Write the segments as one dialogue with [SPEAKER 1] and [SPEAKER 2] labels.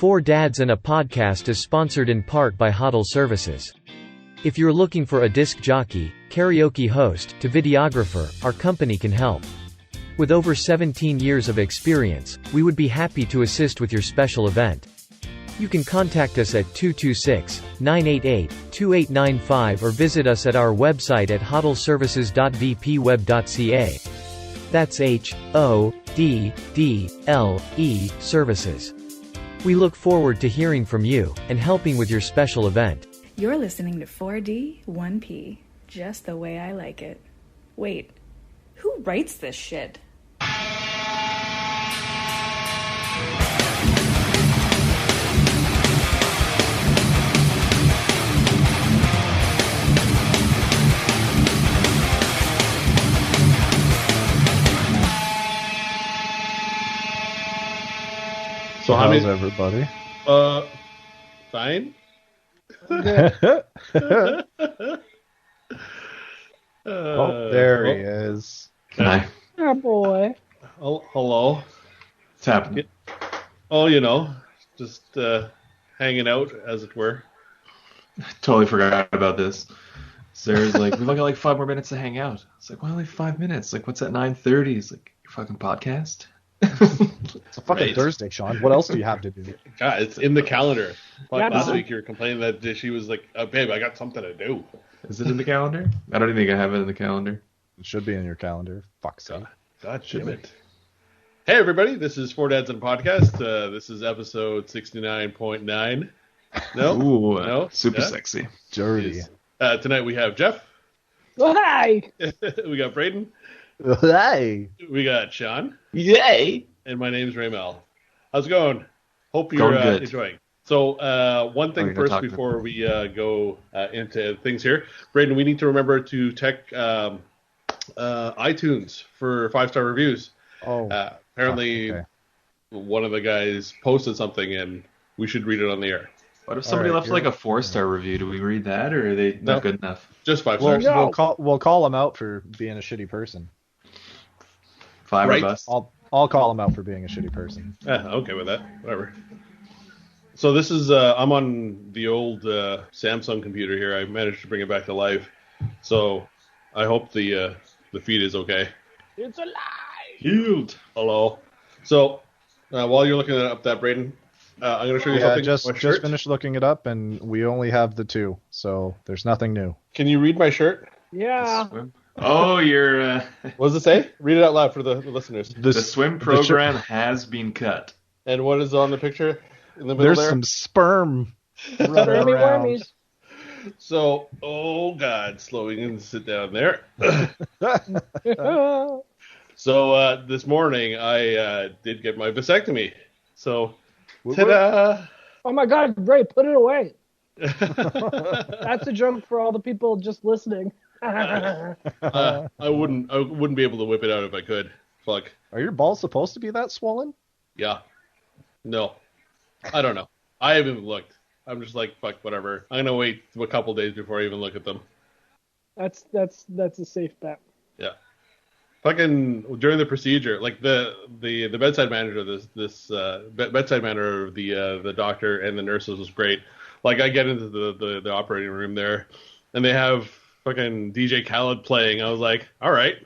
[SPEAKER 1] Four Dads and a Podcast is sponsored in part by Huddle Services. If you're looking for a disc jockey, karaoke host, to videographer, our company can help. With over 17 years of experience, we would be happy to assist with your special event. You can contact us at 226-988-2895 or visit us at our website at huddleservices.vpweb.ca. That's HODDLE Services. We look forward to hearing from you and helping with your special event.
[SPEAKER 2] You're listening to 4D 1P, just the way I like it. Wait, who writes this shit?
[SPEAKER 3] So how's everybody?
[SPEAKER 4] Fine.
[SPEAKER 3] Oh, there he is.
[SPEAKER 5] Hi.
[SPEAKER 6] Oh boy.
[SPEAKER 4] Oh, hello.
[SPEAKER 5] What's happening?
[SPEAKER 4] Oh, just hanging out, as it were.
[SPEAKER 5] Totally forgot about this. Sarah's like, we've only got like 5 more minutes to hang out. It's like, why only 5 minutes? Like, what's at 9:30? It's like, your fucking podcast?
[SPEAKER 3] It's a fucking
[SPEAKER 4] Right.
[SPEAKER 3] Thursday, Sean. What else do you have to do?
[SPEAKER 4] God, it's in the calendar. Like
[SPEAKER 6] Yeah,
[SPEAKER 4] last
[SPEAKER 6] no.
[SPEAKER 4] week you were complaining that she was like, babe, I got something to do.
[SPEAKER 5] Is it in the calendar? I don't even think I have it in the calendar.
[SPEAKER 3] It should be in your calendar. Fuck's sake.
[SPEAKER 4] God damn it. Hey, everybody. This is Four Dads and a Podcast. This is episode 69.9. No?
[SPEAKER 5] Ooh,
[SPEAKER 4] No?
[SPEAKER 5] super
[SPEAKER 4] Yeah?
[SPEAKER 5] sexy.
[SPEAKER 3] Dirty.
[SPEAKER 4] Tonight we have Jeff.
[SPEAKER 6] Oh, hi.
[SPEAKER 4] We got Braden.
[SPEAKER 3] Hey!
[SPEAKER 4] We got Sean.
[SPEAKER 5] Yay!
[SPEAKER 4] And my name's Raymel. How's it going? Hope you're
[SPEAKER 5] Going good.
[SPEAKER 4] enjoying. So, one thing
[SPEAKER 5] you're
[SPEAKER 4] first
[SPEAKER 5] talking
[SPEAKER 4] before we go into things here. Braden, we need to remember to check iTunes for 5-star reviews.
[SPEAKER 3] Oh.
[SPEAKER 4] Apparently,
[SPEAKER 3] okay.
[SPEAKER 4] one of the guys posted something, and we should read it on the air.
[SPEAKER 5] What if somebody
[SPEAKER 3] All right,
[SPEAKER 5] left like a 4-star review? Do we read that, or are they
[SPEAKER 4] No.
[SPEAKER 5] not good enough?
[SPEAKER 4] Just 5
[SPEAKER 3] Well,
[SPEAKER 4] stars.
[SPEAKER 6] No.
[SPEAKER 3] we'll call him out for being a shitty person.
[SPEAKER 5] 5
[SPEAKER 4] Right.
[SPEAKER 5] or bust?
[SPEAKER 3] I'll call him out for being a shitty person.
[SPEAKER 4] Okay with that. Whatever. So this is I'm on the old Samsung computer here. I managed to bring it back to life. So I hope the feed is okay.
[SPEAKER 6] It's alive.
[SPEAKER 5] Yield.
[SPEAKER 4] Hello. So while you're looking up that, Braden, I'm going to show you
[SPEAKER 3] Yeah,
[SPEAKER 4] something.
[SPEAKER 3] just
[SPEAKER 4] My shirt.
[SPEAKER 3] finished looking it up, and we only have the 2, so there's nothing new.
[SPEAKER 4] Can you read my shirt?
[SPEAKER 6] Yeah.
[SPEAKER 5] Swim. Oh, your
[SPEAKER 4] What does it say? Read it out loud for the listeners.
[SPEAKER 5] the swim program has been cut.
[SPEAKER 4] And what is on the picture in the middle
[SPEAKER 3] There's
[SPEAKER 4] there?
[SPEAKER 3] some sperm running
[SPEAKER 6] Wormy
[SPEAKER 3] around.
[SPEAKER 6] wormies.
[SPEAKER 4] So, oh God, slowing in, sit down there. So this morning I did get my vasectomy. So, ta-da!
[SPEAKER 6] Oh my God, Ray, put it away. That's a joke for all the people just listening.
[SPEAKER 4] I wouldn't be able to whip it out if I could. Fuck.
[SPEAKER 3] Are your balls supposed to be that swollen?
[SPEAKER 4] Yeah. No. I don't know. I haven't even looked. I'm just like, fuck, whatever. I'm gonna wait a couple days before I even look at them.
[SPEAKER 6] That's a safe bet.
[SPEAKER 4] Yeah. Fucking during the procedure, like the bedside manager, bedside manager of the doctor and the nurses was great. Like I get into the operating room there, and they have fucking DJ Khaled playing. I was like, all right,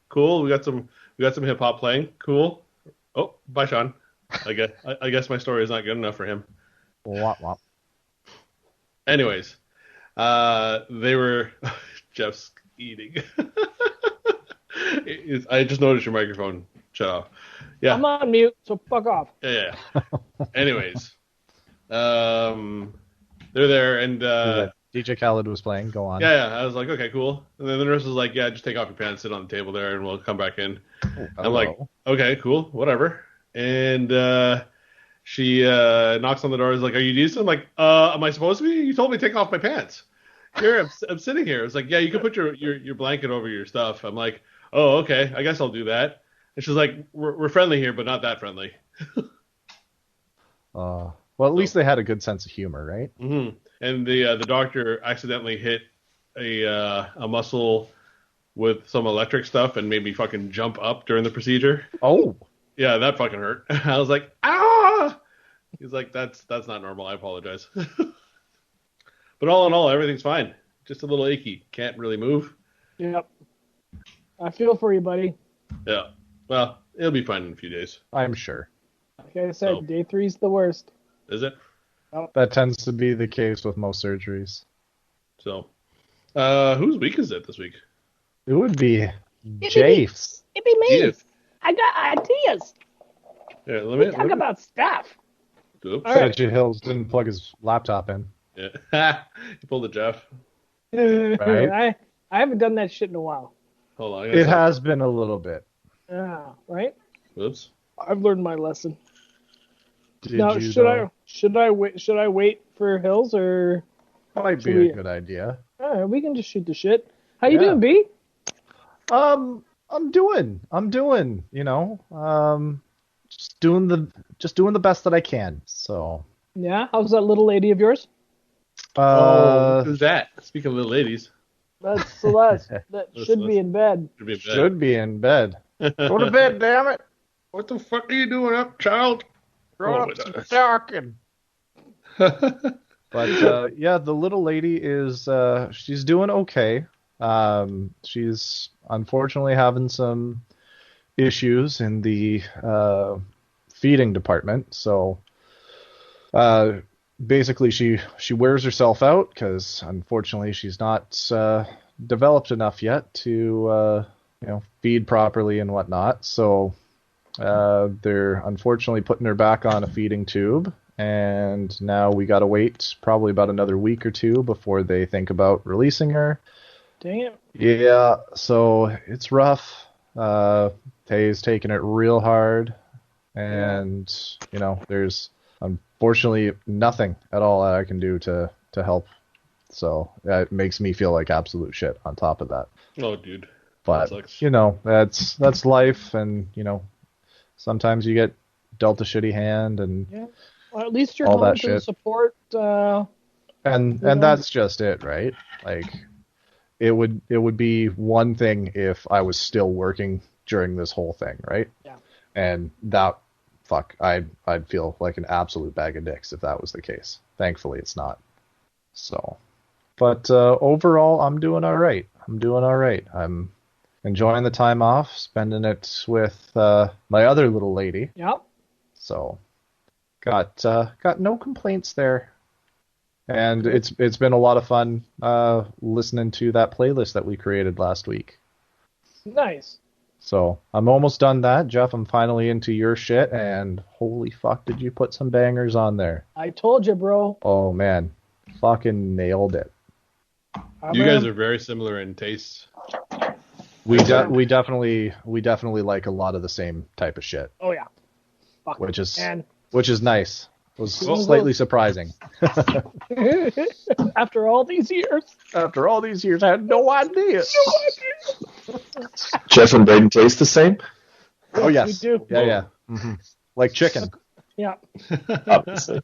[SPEAKER 4] cool. We got some hip hop playing. Cool. Oh, bye, Sean. I guess my story is not good enough for him.
[SPEAKER 3] Wop, wop.
[SPEAKER 4] Anyways, they were Jeff's eating. I just noticed your microphone shut off. Yeah.
[SPEAKER 6] I'm on mute, so fuck off.
[SPEAKER 4] Yeah. Anyways, they're there, and
[SPEAKER 3] DJ Khaled was playing. Go on.
[SPEAKER 4] yeah, I was like, okay, cool. And then the nurse was like, yeah, just take off your pants, sit on the table there, and we'll come back in. I'm like,
[SPEAKER 3] Hello.
[SPEAKER 4] okay, cool, whatever. And she knocks on the door. Is like, are you decent? I'm like, am I supposed to be? You told me to take off my pants. Here, I'm sitting here. It's like, yeah, you can put your blanket over your stuff. I'm like, oh, okay, I guess I'll do that. And she's like, we're friendly here, but not that friendly.
[SPEAKER 3] Well, at least they had a good sense of humor, right?
[SPEAKER 4] Mm-hmm. And the doctor accidentally hit a muscle with some electric stuff and made me fucking jump up during the procedure.
[SPEAKER 3] Oh.
[SPEAKER 4] Yeah, that fucking hurt. I was like, ah! He's like, that's not normal. I apologize. But all in all, everything's fine. Just a little achy. Can't really move.
[SPEAKER 6] Yep. I feel for you, buddy.
[SPEAKER 4] Yeah. Well, it'll be fine in a few days.
[SPEAKER 3] I'm sure.
[SPEAKER 6] Like I said,
[SPEAKER 4] So-
[SPEAKER 6] day 3's the worst.
[SPEAKER 4] Is it?
[SPEAKER 3] That tends to be the case with most surgeries.
[SPEAKER 4] So, whose week is it this week?
[SPEAKER 3] It would be Jafe's.
[SPEAKER 6] It be me.
[SPEAKER 4] Yes.
[SPEAKER 6] I got ideas.
[SPEAKER 4] Yeah, let me
[SPEAKER 6] Talk about stuff.
[SPEAKER 4] Oops.
[SPEAKER 6] All right.
[SPEAKER 3] Said Hills didn't plug his laptop in.
[SPEAKER 4] Yeah. You pulled a Jeff.
[SPEAKER 3] Right.
[SPEAKER 6] I haven't done that shit in a while.
[SPEAKER 4] Hold on.
[SPEAKER 3] It has been a little bit.
[SPEAKER 6] Right?
[SPEAKER 4] Whoops.
[SPEAKER 6] I've learned my lesson.
[SPEAKER 3] Did
[SPEAKER 6] Now,
[SPEAKER 3] you,
[SPEAKER 6] should I wait for Hills or
[SPEAKER 3] Might
[SPEAKER 6] should
[SPEAKER 3] be
[SPEAKER 6] we-
[SPEAKER 3] a good idea.
[SPEAKER 6] we can just shoot the shit. How you
[SPEAKER 3] Yeah.
[SPEAKER 6] doing, B?
[SPEAKER 3] I'm doing, just doing the best that I can. So,
[SPEAKER 6] Yeah. How's that little lady of yours?
[SPEAKER 4] Who's that? Speaking of little ladies.
[SPEAKER 6] That's Celeste. That should be in bed.
[SPEAKER 4] Should be in bed.
[SPEAKER 3] should be in bed. Go to bed, damn it.
[SPEAKER 4] What the fuck are you doing up, child?
[SPEAKER 3] Grow
[SPEAKER 4] Oh
[SPEAKER 3] up
[SPEAKER 4] my
[SPEAKER 3] some
[SPEAKER 4] God.
[SPEAKER 3] talking. But yeah, the little lady is she's doing okay. She's unfortunately having some issues in the feeding department. So basically, she wears herself out because unfortunately she's not developed enough yet to feed properly and whatnot. So they're unfortunately putting her back on a feeding tube. And now we got to wait probably about another week or two before they think about releasing her.
[SPEAKER 6] Dang it.
[SPEAKER 3] Yeah, so it's rough. Tay's taking it real hard. And, there's unfortunately nothing at all that I can do to help. So it makes me feel like absolute shit on top of that.
[SPEAKER 4] Oh, dude.
[SPEAKER 3] But,
[SPEAKER 4] That sucks.
[SPEAKER 3] that's life. And, sometimes you get dealt a shitty hand and...
[SPEAKER 6] Yeah. Well, at least you're
[SPEAKER 3] All
[SPEAKER 6] home
[SPEAKER 3] that
[SPEAKER 6] to the
[SPEAKER 3] shit.
[SPEAKER 6] support.
[SPEAKER 3] And that's just it, right? Like it would be one thing if I was still working during this whole thing, right?
[SPEAKER 6] Yeah.
[SPEAKER 3] And I'd feel like an absolute bag of dicks if that was the case. Thankfully it's not. So but overall I'm doing all right. I'm enjoying the time off, spending it with my other little lady.
[SPEAKER 6] Yeah.
[SPEAKER 3] So got no complaints there. And it's been a lot of fun listening to that playlist that we created last week.
[SPEAKER 6] Nice.
[SPEAKER 3] So I'm almost done that. Jeff, I'm finally into your shit, and holy fuck, did you put some bangers on there.
[SPEAKER 6] I told you, bro.
[SPEAKER 3] Oh, man. Fucking nailed it.
[SPEAKER 4] You guys are very similar in taste.
[SPEAKER 3] We definitely like a lot of the same type of shit,
[SPEAKER 6] Oh, yeah. Fuck.
[SPEAKER 3] which is
[SPEAKER 6] And
[SPEAKER 3] nice. It was
[SPEAKER 6] Well,
[SPEAKER 3] slightly surprising.
[SPEAKER 6] after all these years.
[SPEAKER 3] After all these years, I had no idea.
[SPEAKER 5] Jeff and Braden taste the same?
[SPEAKER 3] Oh, yes.
[SPEAKER 6] We do.
[SPEAKER 3] Yeah. Mm-hmm. Like chicken.
[SPEAKER 6] Yeah.
[SPEAKER 5] Obviously.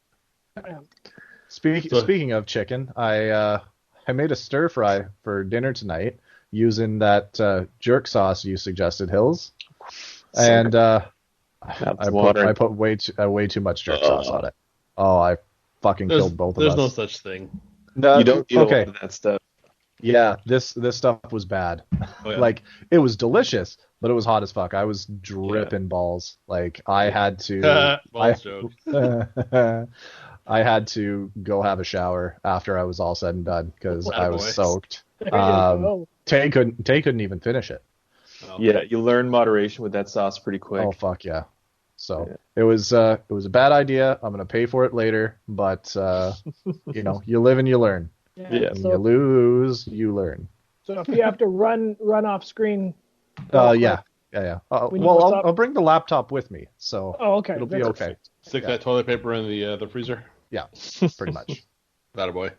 [SPEAKER 3] Speaking of chicken, I made a stir fry for dinner tonight using that jerk sauce you suggested, Hills, and I put way too much jerk sauce on it. Oh, I fucking killed both of us.
[SPEAKER 4] There's no such thing.
[SPEAKER 3] No,
[SPEAKER 5] You don't eat a lot
[SPEAKER 3] okay.
[SPEAKER 5] of that stuff.
[SPEAKER 3] Yeah, this stuff was bad.
[SPEAKER 4] Oh, yeah.
[SPEAKER 3] Like it was delicious, but it was hot as fuck. I was dripping balls. Like I had to.
[SPEAKER 4] Balls joke.
[SPEAKER 3] I had to go have a shower after I was all said and done because I was
[SPEAKER 4] Attaboy.
[SPEAKER 3] soaked.
[SPEAKER 6] There you go.
[SPEAKER 3] Tay couldn't even finish it.
[SPEAKER 4] Oh.
[SPEAKER 5] Yeah, you learn moderation with that sauce pretty quick.
[SPEAKER 3] Oh fuck yeah! So it was a bad idea. I'm gonna pay for it later, but you live and you learn.
[SPEAKER 5] Yeah.
[SPEAKER 3] And you
[SPEAKER 6] So,
[SPEAKER 3] lose, you learn.
[SPEAKER 6] so if you have to run off screen.
[SPEAKER 3] Yeah.
[SPEAKER 6] When you
[SPEAKER 3] Well,
[SPEAKER 6] post up-
[SPEAKER 3] I'll bring the laptop with me, so
[SPEAKER 6] Oh, okay.
[SPEAKER 3] it'll be
[SPEAKER 6] That's-
[SPEAKER 3] okay.
[SPEAKER 4] Stick that toilet paper in the freezer.
[SPEAKER 3] Yeah, pretty much.
[SPEAKER 4] That a boy.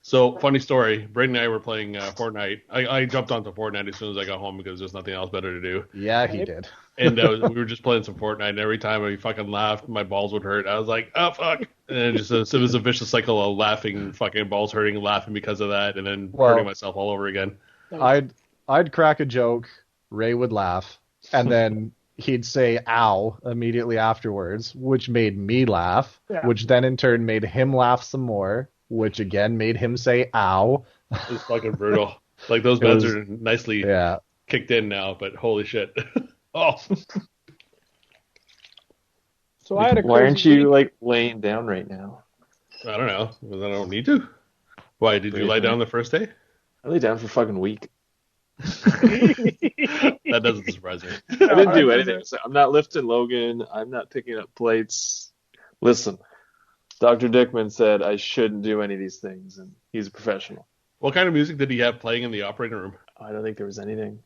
[SPEAKER 4] So, funny story. Braden and I were playing Fortnite. I jumped onto Fortnite as soon as I got home because there's nothing else better to do.
[SPEAKER 3] Yeah, he did.
[SPEAKER 4] And we were just playing some Fortnite, and every time I fucking laughed, my balls would hurt. I was like, oh, fuck. And it was a vicious cycle of laughing, fucking balls hurting, laughing because of that, and then hurting myself all over again.
[SPEAKER 3] I'd crack a joke, Ray would laugh, and then he'd say "ow" immediately afterwards, which made me laugh,
[SPEAKER 6] Yeah.
[SPEAKER 3] which then in turn made him laugh some more, which again made him say "ow."
[SPEAKER 4] It's fucking brutal. Like those
[SPEAKER 3] It
[SPEAKER 4] beds
[SPEAKER 3] was-
[SPEAKER 4] are nicely
[SPEAKER 3] Yeah.
[SPEAKER 4] kicked in now, but holy shit. Oh,
[SPEAKER 6] So I had a
[SPEAKER 5] Why aren't
[SPEAKER 6] crazy
[SPEAKER 5] you
[SPEAKER 6] week.
[SPEAKER 5] like laying down right now?
[SPEAKER 4] I don't know. Because I don't need to. Why did you lie down the first day?
[SPEAKER 5] I lay down for a fucking week.
[SPEAKER 4] That doesn't surprise me.
[SPEAKER 5] I didn't do anything. So I'm not lifting Logan. I'm not picking up plates. Listen, Dr. Dickman said I shouldn't do any of these things, and he's a professional.
[SPEAKER 4] What kind of music did he have playing in the operating room?
[SPEAKER 5] I don't think there was anything.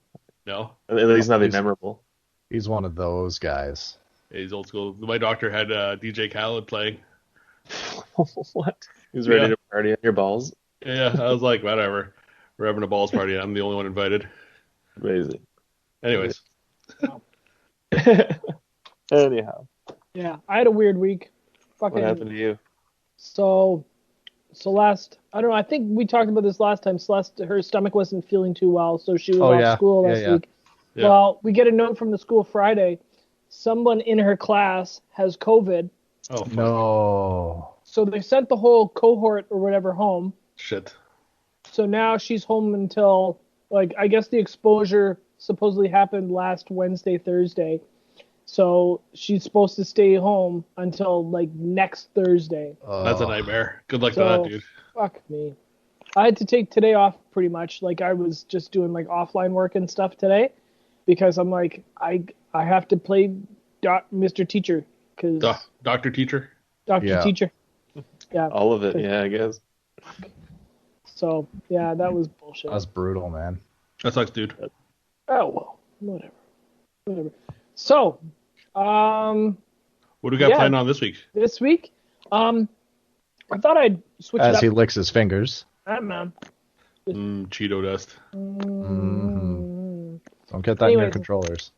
[SPEAKER 4] No,
[SPEAKER 5] At least nothing memorable.
[SPEAKER 3] He's one of those guys.
[SPEAKER 4] he's old school. My doctor had DJ Khaled playing.
[SPEAKER 5] What? He's ready
[SPEAKER 4] Yeah.
[SPEAKER 5] to party on your balls?
[SPEAKER 4] Yeah, I was like, whatever. We're having a balls party. I'm the only one invited.
[SPEAKER 5] Amazing.
[SPEAKER 4] Anyways,
[SPEAKER 5] Anyhow,
[SPEAKER 6] Yeah, I had a weird week.
[SPEAKER 5] what
[SPEAKER 6] Fucking.
[SPEAKER 5] happened to you?
[SPEAKER 6] So Celeste, I don't know. I think we talked about this last time. Celeste, her stomach wasn't feeling too well, so she was
[SPEAKER 3] Oh,
[SPEAKER 6] off
[SPEAKER 3] yeah.
[SPEAKER 6] school
[SPEAKER 3] Yeah,
[SPEAKER 6] last
[SPEAKER 3] yeah.
[SPEAKER 6] week.
[SPEAKER 4] Yeah.
[SPEAKER 6] Well, we get a note from the school Friday. Someone in her class has COVID,
[SPEAKER 4] oh fuck.
[SPEAKER 3] No.
[SPEAKER 6] so they sent the whole cohort or whatever home.
[SPEAKER 4] Shit.
[SPEAKER 6] So now she's home until, like, I guess the exposure supposedly happened last Wednesday, Thursday. So she's supposed to stay home until, like, next Thursday.
[SPEAKER 4] That's a nightmare. Good luck
[SPEAKER 6] So-
[SPEAKER 4] with that, dude.
[SPEAKER 6] Fuck me. I had to take today off pretty much. Like, I was just doing, like, offline work and stuff today because I'm like, I have to play Mr. Teacher because
[SPEAKER 4] Doctor teacher.
[SPEAKER 6] Dr.
[SPEAKER 3] Yeah.
[SPEAKER 6] Teacher. Yeah.
[SPEAKER 5] All of it, yeah, I guess.
[SPEAKER 6] So, yeah, that was bullshit.
[SPEAKER 3] That's brutal, man.
[SPEAKER 4] That sucks, dude.
[SPEAKER 6] Oh, well, whatever. So,
[SPEAKER 4] What do we got
[SPEAKER 6] Yeah.
[SPEAKER 4] planned on this week?
[SPEAKER 6] this week, I thought I'd switch
[SPEAKER 3] As
[SPEAKER 6] it
[SPEAKER 3] he
[SPEAKER 6] up.
[SPEAKER 3] licks his fingers.
[SPEAKER 6] Man.
[SPEAKER 4] Cheeto dust.
[SPEAKER 3] Don't get that in your
[SPEAKER 6] Anyways.
[SPEAKER 3] controllers.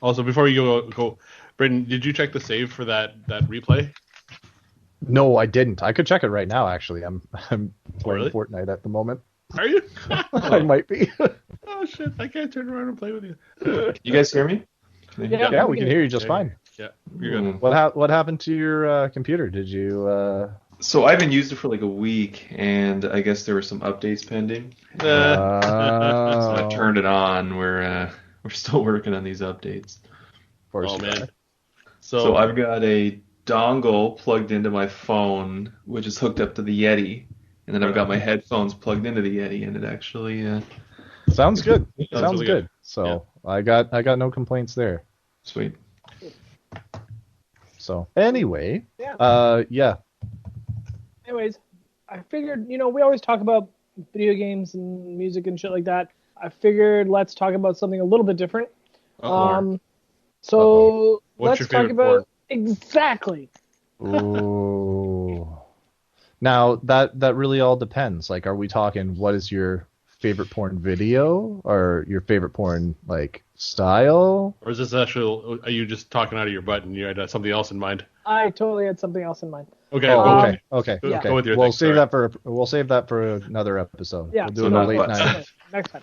[SPEAKER 4] Also, before you go, Brendan, did you check the save for that replay?
[SPEAKER 3] No, I didn't. I could check it right now, actually. I'm playing
[SPEAKER 4] Really?
[SPEAKER 3] Fortnite at the moment.
[SPEAKER 4] Are you?
[SPEAKER 3] I might be.
[SPEAKER 4] Oh shit! I can't turn around and play with you.
[SPEAKER 5] You guys hear me?
[SPEAKER 6] Yeah.
[SPEAKER 3] Yeah, we can hear you just fine.
[SPEAKER 4] Yeah, you're good.
[SPEAKER 3] What happened to your computer? Did you?
[SPEAKER 5] So I haven't used it for like a week, and I guess there were some updates pending. So I turned it on. We're still working on these updates.
[SPEAKER 3] Of course
[SPEAKER 4] Oh
[SPEAKER 3] you
[SPEAKER 4] man.
[SPEAKER 3] are.
[SPEAKER 5] So I've got a dongle plugged into my phone, which is hooked up to the Yeti, and then I've got my headphones plugged into the Yeti, and it actually
[SPEAKER 3] Sounds good. Sounds
[SPEAKER 4] really
[SPEAKER 3] good.
[SPEAKER 4] good.
[SPEAKER 3] So I got no complaints there.
[SPEAKER 5] sweet.
[SPEAKER 3] So anyway,
[SPEAKER 6] Yeah.
[SPEAKER 3] yeah.
[SPEAKER 6] Anyways, I figured, we always talk about video games and music and shit like that. I figured let's talk about something a little bit different. So
[SPEAKER 4] What's
[SPEAKER 6] let's
[SPEAKER 4] your
[SPEAKER 6] talk
[SPEAKER 4] favorite
[SPEAKER 6] about
[SPEAKER 4] porn?
[SPEAKER 6] exactly.
[SPEAKER 3] Ooh. Now that really all depends. Like, are we talking what is your favorite porn video or your favorite porn like style?
[SPEAKER 4] Or is this actually? Are you just talking out of your butt and you had something else in mind?
[SPEAKER 6] I totally had something else in mind.
[SPEAKER 4] Okay.
[SPEAKER 3] Oh,
[SPEAKER 4] go
[SPEAKER 3] okay,
[SPEAKER 4] with-
[SPEAKER 3] okay,
[SPEAKER 4] Go-
[SPEAKER 3] okay.
[SPEAKER 4] go with your
[SPEAKER 3] We'll
[SPEAKER 4] thing,
[SPEAKER 3] save
[SPEAKER 4] sorry.
[SPEAKER 3] that for another episode.
[SPEAKER 6] Yeah.
[SPEAKER 3] We'll do
[SPEAKER 5] So
[SPEAKER 3] it
[SPEAKER 5] not
[SPEAKER 3] a late
[SPEAKER 5] butts.
[SPEAKER 3] night.
[SPEAKER 6] Next time.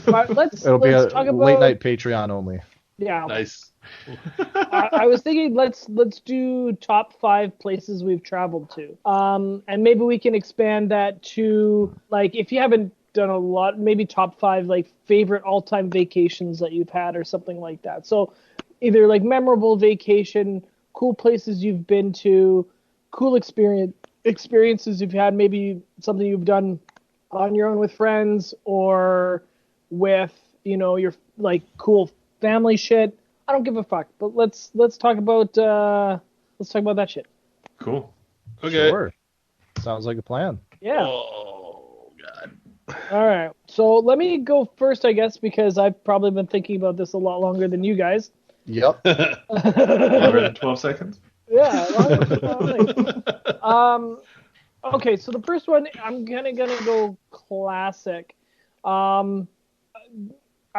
[SPEAKER 6] But let's
[SPEAKER 3] It'll be
[SPEAKER 6] let's
[SPEAKER 3] a
[SPEAKER 6] talk about
[SPEAKER 3] late night Patreon only.
[SPEAKER 6] Yeah.
[SPEAKER 4] Nice.
[SPEAKER 6] I was thinking let's do top 5 places we've traveled to. And maybe we can expand that to, like, if you haven't done a lot, maybe top 5 like favorite all-time vacations that you've had or something like that. So either like memorable vacation, cool places you've been to, cool experiences you've had, maybe something you've done on your own with friends or with, your like cool family shit. I don't give a fuck. But let's talk about that shit.
[SPEAKER 5] Cool.
[SPEAKER 4] Okay.
[SPEAKER 3] Sure. Sounds like a plan.
[SPEAKER 6] Yeah.
[SPEAKER 4] Oh god.
[SPEAKER 6] All right. So let me go first, I guess, because I've probably been thinking about this a lot longer than you guys.
[SPEAKER 3] Yep.
[SPEAKER 5] Longer than 12 seconds?
[SPEAKER 6] Yeah. Okay. So the first one, I'm gonna go classic. I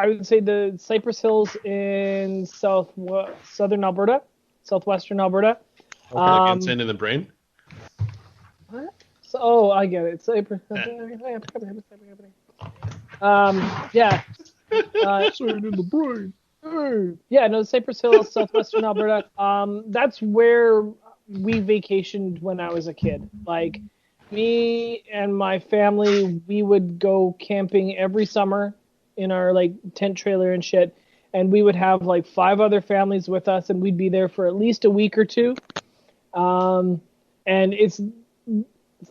[SPEAKER 6] would say the Cypress Hills in southwestern Alberta.
[SPEAKER 4] Like insane in the brain.
[SPEAKER 6] So, I get it. Cypress. Yeah.
[SPEAKER 3] in the brain.
[SPEAKER 6] Yeah, no, Cypress Hills, southwestern Alberta. That's where we vacationed when I was a kid. Like, me and my family, we would go camping every summer in our like tent trailer and shit. And we would have like 5 other families with us, and we'd be there for at least a week or two. And it's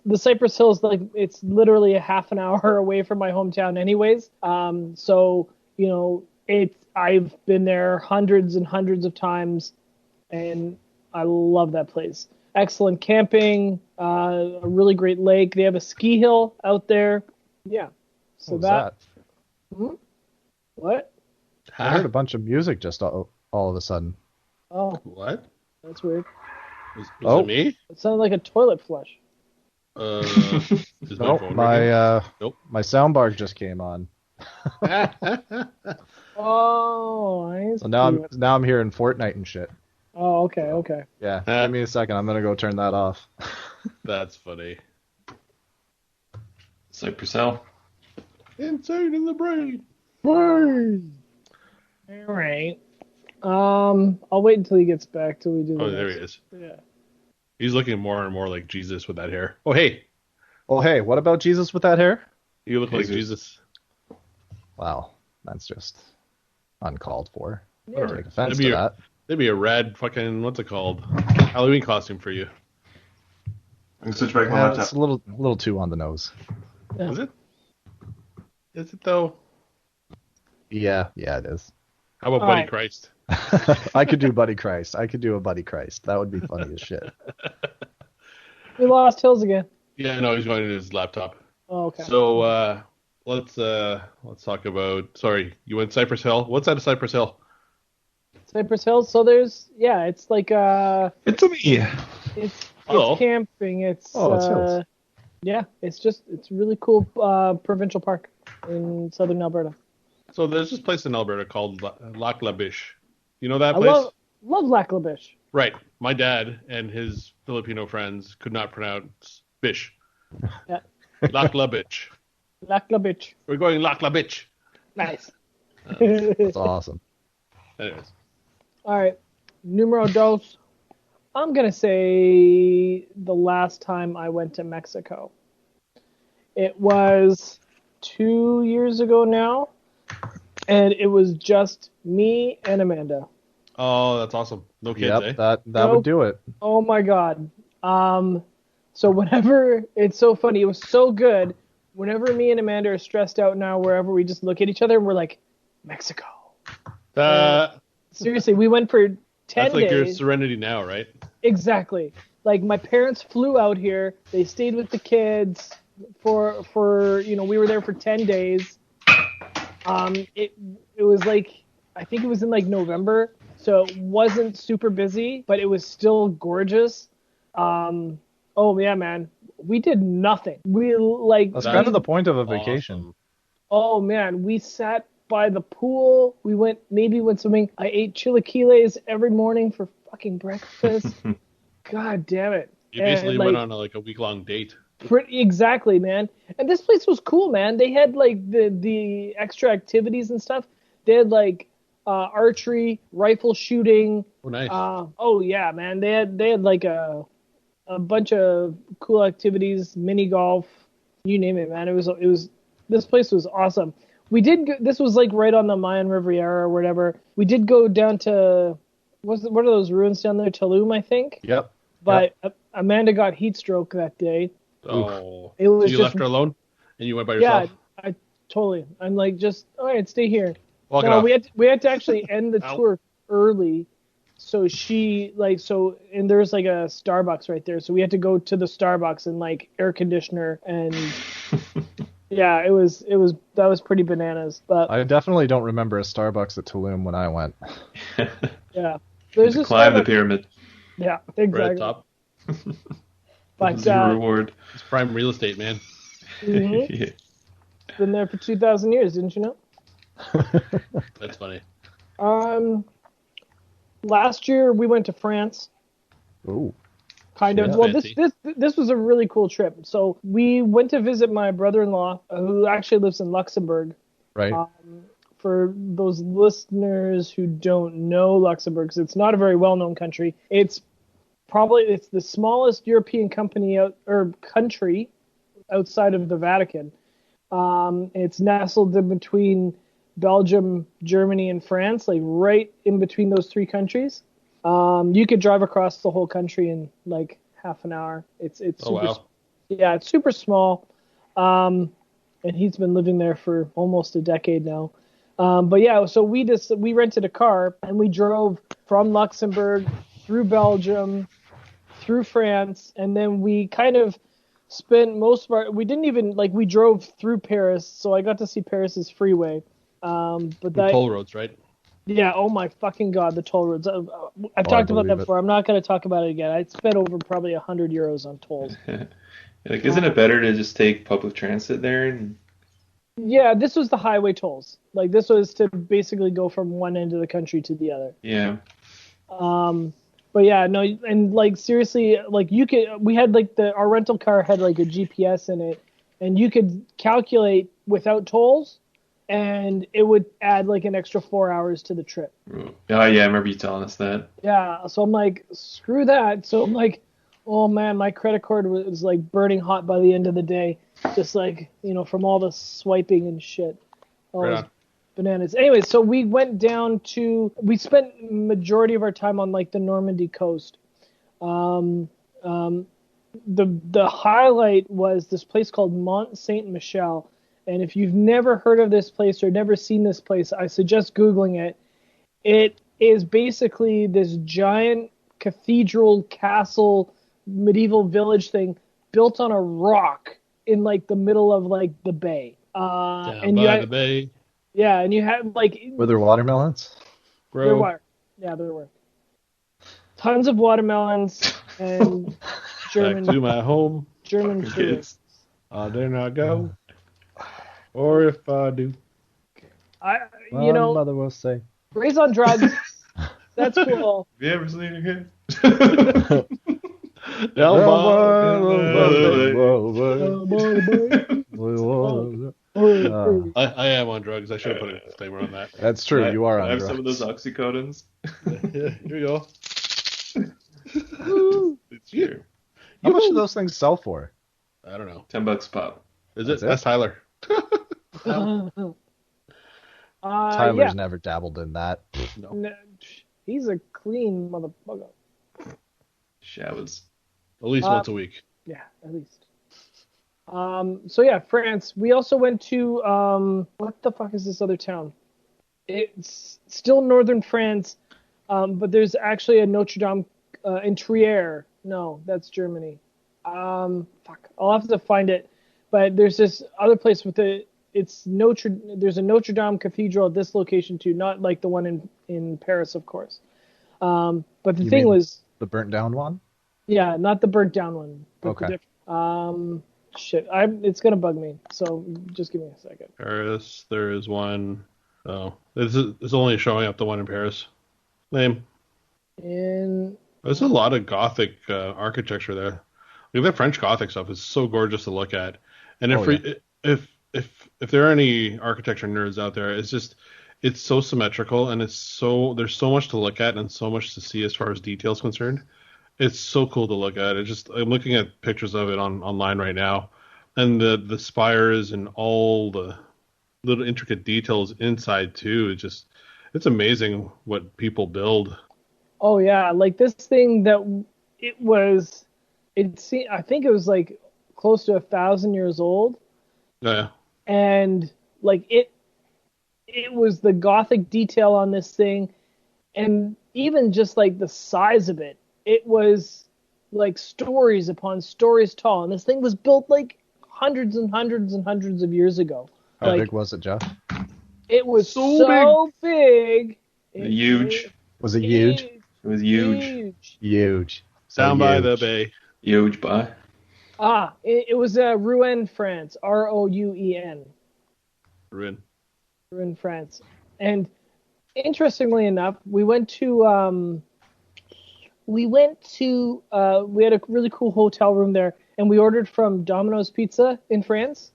[SPEAKER 6] the Cypress Hills, like it's literally a half an hour away from my hometown, anyways. So you know, I've been there hundreds and hundreds of times, and I love that place. Excellent camping, a really great lake. They have a ski hill out there. Yeah. So
[SPEAKER 3] What was that?
[SPEAKER 6] Hmm? What?
[SPEAKER 3] I heard a bunch of music just all of a sudden.
[SPEAKER 6] Oh,
[SPEAKER 4] What?
[SPEAKER 6] that's weird.
[SPEAKER 4] Was it me?
[SPEAKER 6] It sounded like a toilet flush.
[SPEAKER 4] Is my
[SPEAKER 3] Nope,
[SPEAKER 4] phone
[SPEAKER 3] my
[SPEAKER 4] ringing? Nope.
[SPEAKER 3] my soundbar just came on.
[SPEAKER 6] Oh, I
[SPEAKER 3] So now
[SPEAKER 6] see.
[SPEAKER 3] I'm hearing Fortnite and shit.
[SPEAKER 6] Oh, okay.
[SPEAKER 3] Yeah, give me a second. I'm gonna go turn that off.
[SPEAKER 4] That's funny.
[SPEAKER 5] Cypress Hill.
[SPEAKER 4] Insane in the brain.
[SPEAKER 6] All right. I'll wait until he gets back till we do.
[SPEAKER 4] Oh,
[SPEAKER 6] the
[SPEAKER 4] there he
[SPEAKER 6] next.
[SPEAKER 4] is.
[SPEAKER 6] Yeah.
[SPEAKER 4] He's looking more and more like Jesus with that hair. Oh, hey,
[SPEAKER 3] Oh hey, what about Jesus with that hair?
[SPEAKER 4] you look like
[SPEAKER 5] Jesus.
[SPEAKER 4] Jesus.
[SPEAKER 3] Wow, that's just uncalled for.
[SPEAKER 6] Yeah.
[SPEAKER 3] Take offense
[SPEAKER 4] That'd be
[SPEAKER 3] to that.
[SPEAKER 4] That'd be a rad fucking, what's it called? Halloween costume for you.
[SPEAKER 5] I can switch back my
[SPEAKER 3] Yeah,
[SPEAKER 5] laptop.
[SPEAKER 3] it's a little too on the nose.
[SPEAKER 4] Is it? Is it though?
[SPEAKER 3] Yeah, it is.
[SPEAKER 4] How about
[SPEAKER 6] All
[SPEAKER 4] Buddy
[SPEAKER 6] right.
[SPEAKER 4] Christ?
[SPEAKER 3] I could do Buddy Christ. I could do a Buddy Christ. That would be funny as shit.
[SPEAKER 6] We lost Hills again.
[SPEAKER 4] Yeah, no, he's going to his laptop.
[SPEAKER 6] Oh, okay.
[SPEAKER 4] So let's talk about. Sorry, you went Cypress Hill. What's out of Cypress Hill?
[SPEAKER 6] Cypress Hills. So it's like
[SPEAKER 5] It's a me.
[SPEAKER 6] it's
[SPEAKER 4] Hello.
[SPEAKER 6] camping. It's
[SPEAKER 3] Oh, it's hills.
[SPEAKER 6] yeah. It's a really cool provincial park in southern Alberta.
[SPEAKER 4] So there's this place in Alberta called Lac La Biche. You know that
[SPEAKER 6] I
[SPEAKER 4] place?
[SPEAKER 6] love Lac La Biche.
[SPEAKER 4] Right. My dad and his Filipino friends could not pronounce Biche.
[SPEAKER 6] Yeah.
[SPEAKER 4] Lac La Biche.
[SPEAKER 6] Lac La Biche.
[SPEAKER 4] We're going Lac La Biche.
[SPEAKER 6] Nice.
[SPEAKER 3] That's awesome.
[SPEAKER 4] Anyways.
[SPEAKER 6] All right, numero dos. I'm gonna say the last time I went to Mexico. It was 2 years ago now, and it was just me and Amanda.
[SPEAKER 4] Oh, that's awesome. No kids,
[SPEAKER 3] Yep,
[SPEAKER 4] eh?
[SPEAKER 3] that
[SPEAKER 6] Nope.
[SPEAKER 3] would do it.
[SPEAKER 6] Oh my god. So whenever it's so funny, it was so good. Whenever me and Amanda are stressed out now, wherever we just look at each other and we're like, Mexico. Seriously, we went for 10
[SPEAKER 4] that's like your
[SPEAKER 6] days.
[SPEAKER 4] Serenity now, right?
[SPEAKER 6] Exactly. Like my parents flew out here. They stayed with the kids for we were there for 10 days. It was like I think it was in like November, so it wasn't super busy, but it was still gorgeous. Oh yeah, man. We did nothing. We like
[SPEAKER 3] That's kind of the point of a vacation.
[SPEAKER 4] Awesome.
[SPEAKER 6] oh man, we sat by the pool. We went swimming. I ate chilaquiles every morning for fucking breakfast. God damn it.
[SPEAKER 4] You basically
[SPEAKER 6] And,
[SPEAKER 4] went
[SPEAKER 6] like,
[SPEAKER 4] on a week-long date.
[SPEAKER 6] Exactly, man. And this place was cool, man. They had like the extra activities and stuff. They had like archery, rifle shooting.
[SPEAKER 4] Oh, nice.
[SPEAKER 6] Oh yeah, man. They had like a bunch of cool activities, mini golf, you name it, man. It was this place was awesome. We did this was like right on the Mayan Riviera or whatever. We did go down to what are those ruins down there? Tulum, I think.
[SPEAKER 3] Yep.
[SPEAKER 6] But Amanda got heat stroke that day.
[SPEAKER 4] Oh.
[SPEAKER 6] It was
[SPEAKER 4] So you
[SPEAKER 6] just
[SPEAKER 4] left her alone? And you went by
[SPEAKER 6] yeah,
[SPEAKER 4] yourself?
[SPEAKER 6] I totally. I'm like, just all right, stay here.
[SPEAKER 4] Walk it
[SPEAKER 6] No,
[SPEAKER 4] off.
[SPEAKER 6] we had to actually end the
[SPEAKER 4] Ow.
[SPEAKER 6] tour early, so and there's like a Starbucks right there, so we had to go to the Starbucks and like air conditioner and yeah, it was that was pretty bananas, but
[SPEAKER 3] I definitely don't remember a Starbucks at Tulum when I went.
[SPEAKER 6] yeah, there's
[SPEAKER 5] To
[SPEAKER 6] a
[SPEAKER 5] climb the
[SPEAKER 6] Starbucks-
[SPEAKER 5] pyramid.
[SPEAKER 6] Yeah,
[SPEAKER 4] Right at
[SPEAKER 6] exactly.
[SPEAKER 4] the top.
[SPEAKER 6] But
[SPEAKER 5] Zero reward.
[SPEAKER 4] It's prime real estate, man.
[SPEAKER 6] mhm,
[SPEAKER 5] Yeah.
[SPEAKER 6] been there for 2,000 years, didn't you know?
[SPEAKER 4] That's funny.
[SPEAKER 6] Last year we went to France.
[SPEAKER 3] Ooh.
[SPEAKER 6] Kind of.
[SPEAKER 3] Yeah.
[SPEAKER 6] Well,
[SPEAKER 4] Fancy.
[SPEAKER 6] this was a really cool trip. So we went to visit my brother-in-law, who actually lives in Luxembourg,
[SPEAKER 3] Right.
[SPEAKER 6] for those listeners who don't know Luxembourg, because it's not a very well-known country, it's the smallest European country outside of the Vatican. It's nestled in between Belgium, Germany, and France, like right in between those three countries. You could drive across the whole country in like half an hour. It's super,
[SPEAKER 4] wow.
[SPEAKER 6] Yeah, it's super small. And he's been living there for almost a decade now. But yeah, so we rented a car and we drove from Luxembourg through Belgium, through France, and then we kind of spent most of we drove through Paris, so I got to see Paris's freeway. But
[SPEAKER 4] The toll roads, right?
[SPEAKER 6] Yeah, oh my fucking god, the toll roads. I've talked about that before. I'm not going to talk about it again. I spent over probably 100 euros on tolls.
[SPEAKER 5] Like, isn't it better to just take public transit there? And
[SPEAKER 6] Yeah, this was the highway tolls. Like, this was to basically go from one end of the country to the other.
[SPEAKER 5] yeah,
[SPEAKER 6] But yeah, no, and like seriously, like we had like our rental car had like a GPS in it, and you could calculate without tolls, and it would add like an extra 4 hours to the trip.
[SPEAKER 5] oh yeah, I remember you telling us that.
[SPEAKER 6] Yeah, so I'm like, screw that. So I'm like, oh man, my credit card was like burning hot by the end of the day, just like, from all the swiping and shit. All
[SPEAKER 4] Right
[SPEAKER 6] those
[SPEAKER 4] on.
[SPEAKER 6] bananas. Anyway, so we spent majority of our time on like the Normandy coast. The highlight was this place called Mont Saint Michel, and if you've never heard of this place or never seen this place, I suggest Googling it. It is basically this giant cathedral, castle, medieval village thing built on a rock in like the middle of like the bay.
[SPEAKER 4] Down by the bay.
[SPEAKER 6] Yeah, and you had like
[SPEAKER 3] Were there watermelons?
[SPEAKER 6] there were. Yeah, there were. Tons of watermelons and
[SPEAKER 4] Back
[SPEAKER 6] German
[SPEAKER 4] to my home.
[SPEAKER 6] German food.
[SPEAKER 5] Kids.
[SPEAKER 4] I dare not go. Or if I do.
[SPEAKER 3] My mother will say.
[SPEAKER 6] Raised on drugs. That's cool.
[SPEAKER 5] Have you ever seen a kid?
[SPEAKER 4] I am on drugs. I should have put a disclaimer on that.
[SPEAKER 3] That's true. You are
[SPEAKER 5] I
[SPEAKER 3] on
[SPEAKER 5] have
[SPEAKER 3] drugs.
[SPEAKER 5] some of those oxycodons.
[SPEAKER 4] Here you go.
[SPEAKER 5] It's true.
[SPEAKER 3] How much do those things sell for?
[SPEAKER 4] I don't know.
[SPEAKER 5] $10 a pop.
[SPEAKER 4] Is
[SPEAKER 3] That's
[SPEAKER 4] it?
[SPEAKER 3] it?
[SPEAKER 4] That's Tyler.
[SPEAKER 3] Tyler's
[SPEAKER 6] yeah.
[SPEAKER 3] never dabbled in that.
[SPEAKER 6] No, he's a clean motherfucker.
[SPEAKER 5] Showers.
[SPEAKER 4] At least once a week.
[SPEAKER 6] Yeah, at least. So yeah, France. We also went to what the fuck is this other town? It's still northern France, but there's actually a Notre Dame in Trier. No, that's Germany. Fuck, I'll have to find it. But there's this other place with there's a Notre Dame Cathedral at this location too, not like the one in Paris, of course. But the
[SPEAKER 3] You
[SPEAKER 6] thing
[SPEAKER 3] mean
[SPEAKER 6] was,
[SPEAKER 3] the burnt down one?
[SPEAKER 6] yeah, not the burnt down one. But
[SPEAKER 3] Okay.
[SPEAKER 6] Shit, it's gonna bug me. So just give me a second.
[SPEAKER 4] Paris. There is one. Oh, it's only showing up the one in Paris. Name. There's a lot of Gothic architecture there. Like the French Gothic stuff is so gorgeous to look at. And if there are any architecture nerds out there, it's so symmetrical and there's so much to look at and so much to see as far as details concerned. It's so cool to look at. I'm looking at pictures of it online right now, and the spires and all the little intricate details inside too. It's amazing what people build.
[SPEAKER 6] Oh yeah, like this thing I think it was like close to 1,000 years old.
[SPEAKER 4] Yeah.
[SPEAKER 6] And like it was the Gothic detail on this thing, and even just like the size of it, it was like stories upon stories tall, and this thing was built like hundreds and hundreds and hundreds of years ago.
[SPEAKER 3] How
[SPEAKER 6] Like,
[SPEAKER 3] big was it, Jeff?
[SPEAKER 6] it was so big.
[SPEAKER 5] Huge.
[SPEAKER 3] Was it huge?
[SPEAKER 5] It was huge.
[SPEAKER 3] Huge.
[SPEAKER 4] Down by
[SPEAKER 3] Huge.
[SPEAKER 4] the bay.
[SPEAKER 5] Huge by.
[SPEAKER 6] It was Rouen, France. Rouen.
[SPEAKER 4] Ruin.
[SPEAKER 6] Rouen, France. And interestingly enough, we had a really cool hotel room there, and we ordered from Domino's Pizza in France.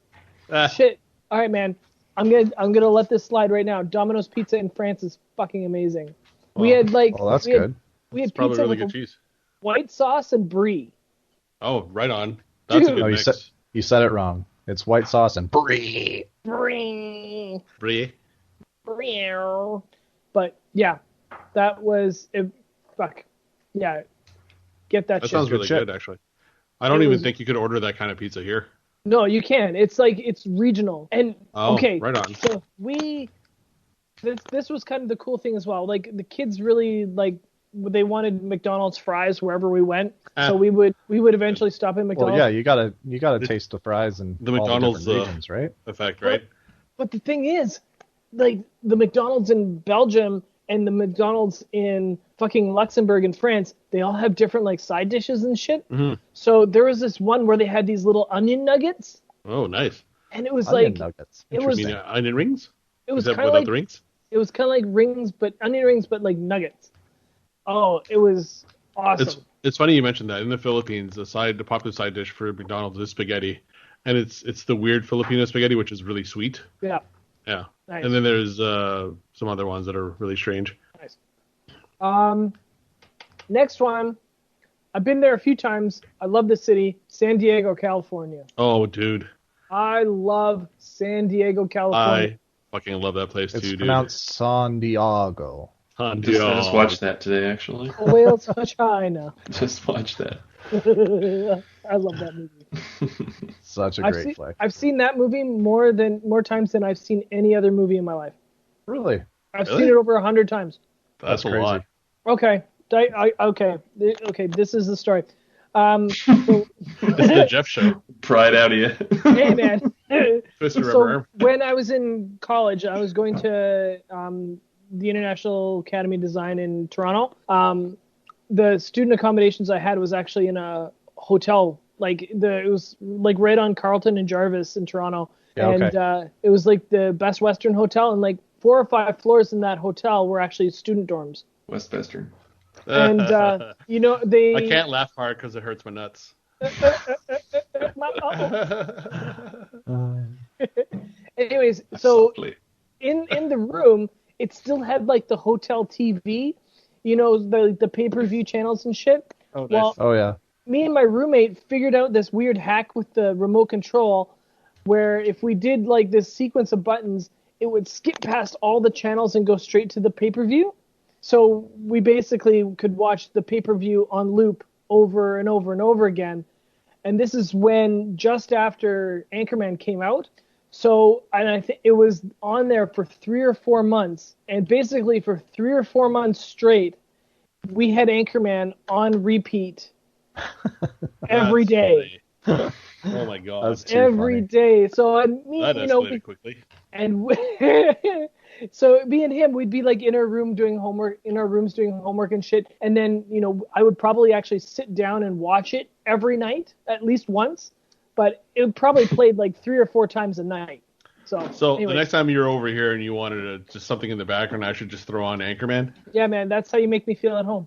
[SPEAKER 4] Ah,
[SPEAKER 6] Shit. All right, man. I'm gonna let this slide right now. Domino's Pizza in France is fucking amazing. We had
[SPEAKER 3] Well, that's good.
[SPEAKER 6] We had
[SPEAKER 4] Probably
[SPEAKER 6] pizza
[SPEAKER 4] really
[SPEAKER 6] with
[SPEAKER 4] good cheese.
[SPEAKER 6] white sauce and brie.
[SPEAKER 4] Oh, right on. That's a
[SPEAKER 6] Dude.
[SPEAKER 4] good
[SPEAKER 3] No,
[SPEAKER 4] mix.
[SPEAKER 3] you said it wrong. It's white sauce and brie.
[SPEAKER 6] Brie.
[SPEAKER 4] Brie.
[SPEAKER 6] Brie. But yeah, that was it. Fuck. Yeah. Get that
[SPEAKER 4] That
[SPEAKER 6] shit.
[SPEAKER 4] sounds really
[SPEAKER 3] shit.
[SPEAKER 4] good, actually. I don't
[SPEAKER 6] It
[SPEAKER 4] even
[SPEAKER 6] was-
[SPEAKER 4] think you could order that kind of pizza here.
[SPEAKER 6] No, you can. It's like it's regional. And
[SPEAKER 4] Oh,
[SPEAKER 6] okay,
[SPEAKER 4] right on.
[SPEAKER 6] so this was kind of the cool thing as well. Like the kids really like they wanted McDonald's fries wherever we went.
[SPEAKER 4] Ah.
[SPEAKER 6] So we would eventually stop at McDonald's.
[SPEAKER 3] Well, yeah, you gotta taste the fries and
[SPEAKER 4] The
[SPEAKER 3] all
[SPEAKER 4] McDonald's,
[SPEAKER 3] the different regions, right?
[SPEAKER 4] Effect, right?
[SPEAKER 6] But the thing is, like the McDonald's in Belgium and the McDonald's in fucking Luxembourg and France, they all have different like side dishes and shit.
[SPEAKER 4] Mm-hmm.
[SPEAKER 6] So there was this one where they had these little onion nuggets,
[SPEAKER 4] Oh, nice.
[SPEAKER 6] and it was
[SPEAKER 3] Onion
[SPEAKER 6] like
[SPEAKER 3] nuggets.
[SPEAKER 6] it was
[SPEAKER 4] You mean onion rings?
[SPEAKER 6] it was
[SPEAKER 4] Is that
[SPEAKER 6] kind of
[SPEAKER 4] without
[SPEAKER 6] like
[SPEAKER 4] the rings?
[SPEAKER 6] it was kind of like rings, but onion rings, but like nuggets. Oh, it was awesome.
[SPEAKER 4] It's funny you mentioned that. In the Philippines, the popular side dish for McDonald's is spaghetti, and it's the weird Filipino spaghetti, which is really sweet.
[SPEAKER 6] Yeah,
[SPEAKER 4] Yeah.
[SPEAKER 6] nice.
[SPEAKER 4] And then there's some other ones that are really strange.
[SPEAKER 6] Nice. Next one. I've been there a few times. I love the city, San Diego, California.
[SPEAKER 4] Oh, dude,
[SPEAKER 6] I love San Diego, California.
[SPEAKER 4] I fucking love that place
[SPEAKER 3] It's
[SPEAKER 4] too, dude.
[SPEAKER 3] pronounced San Diego.
[SPEAKER 4] Huh,
[SPEAKER 5] I
[SPEAKER 4] dude.
[SPEAKER 5] just watched that today, actually.
[SPEAKER 6] Whales for China.
[SPEAKER 5] Just watched that.
[SPEAKER 6] I love that movie.
[SPEAKER 3] Such a great flick.
[SPEAKER 6] I've seen that movie more times than I've seen any other movie in my life.
[SPEAKER 3] Really?
[SPEAKER 6] I've
[SPEAKER 4] Really?
[SPEAKER 6] seen it over 100 times.
[SPEAKER 4] That's a
[SPEAKER 3] crazy.
[SPEAKER 4] lot.
[SPEAKER 6] Okay. Okay. This is the story. So,
[SPEAKER 4] It's the Jeff show.
[SPEAKER 5] Pride out of you.
[SPEAKER 6] hey man.
[SPEAKER 4] Twisted
[SPEAKER 6] So
[SPEAKER 4] rubber arm.
[SPEAKER 6] when I was in college, I was going to the International Academy of Design in Toronto. The student accommodations I had was actually in a hotel. It was like right on Carlton and Jarvis in Toronto,
[SPEAKER 3] Yeah,
[SPEAKER 6] and
[SPEAKER 3] okay.
[SPEAKER 6] it was like the Best Western hotel, and like 4 or 5 floors in that hotel were actually student dorms.
[SPEAKER 5] Westchester.
[SPEAKER 6] And they.
[SPEAKER 4] I can't laugh hard because it hurts my nuts.
[SPEAKER 6] Anyways, so
[SPEAKER 5] Softly.
[SPEAKER 6] in the room, it still had like the hotel TV, the pay-per-view channels and shit.
[SPEAKER 4] Oh, nice.
[SPEAKER 6] Well,
[SPEAKER 3] Oh yeah.
[SPEAKER 6] me and my roommate figured out this weird hack with the remote control where if we did like this sequence of buttons, it would skip past all the channels and go straight to the pay-per-view. So we basically could watch the pay-per-view on loop over and over and over again. And this is when just after Anchorman came out. So, and I think it was on there for 3 or 4 months. And basically for 3 or 4 months straight, we had Anchorman on repeat every
[SPEAKER 4] That's
[SPEAKER 6] day.
[SPEAKER 4] funny. Oh my god.
[SPEAKER 3] That's too
[SPEAKER 6] Every
[SPEAKER 3] funny.
[SPEAKER 6] day. So, and me,
[SPEAKER 4] That escalated quickly.
[SPEAKER 6] and so me and him, we'd be like in our rooms doing homework and shit. And then, I would probably actually sit down and watch it every night, at least once. But it probably played like 3 or 4 times a night. So
[SPEAKER 4] The next time you're over here and you wanted just something in the background, I should just throw on Anchorman.
[SPEAKER 6] yeah, man, that's how you make me feel at home.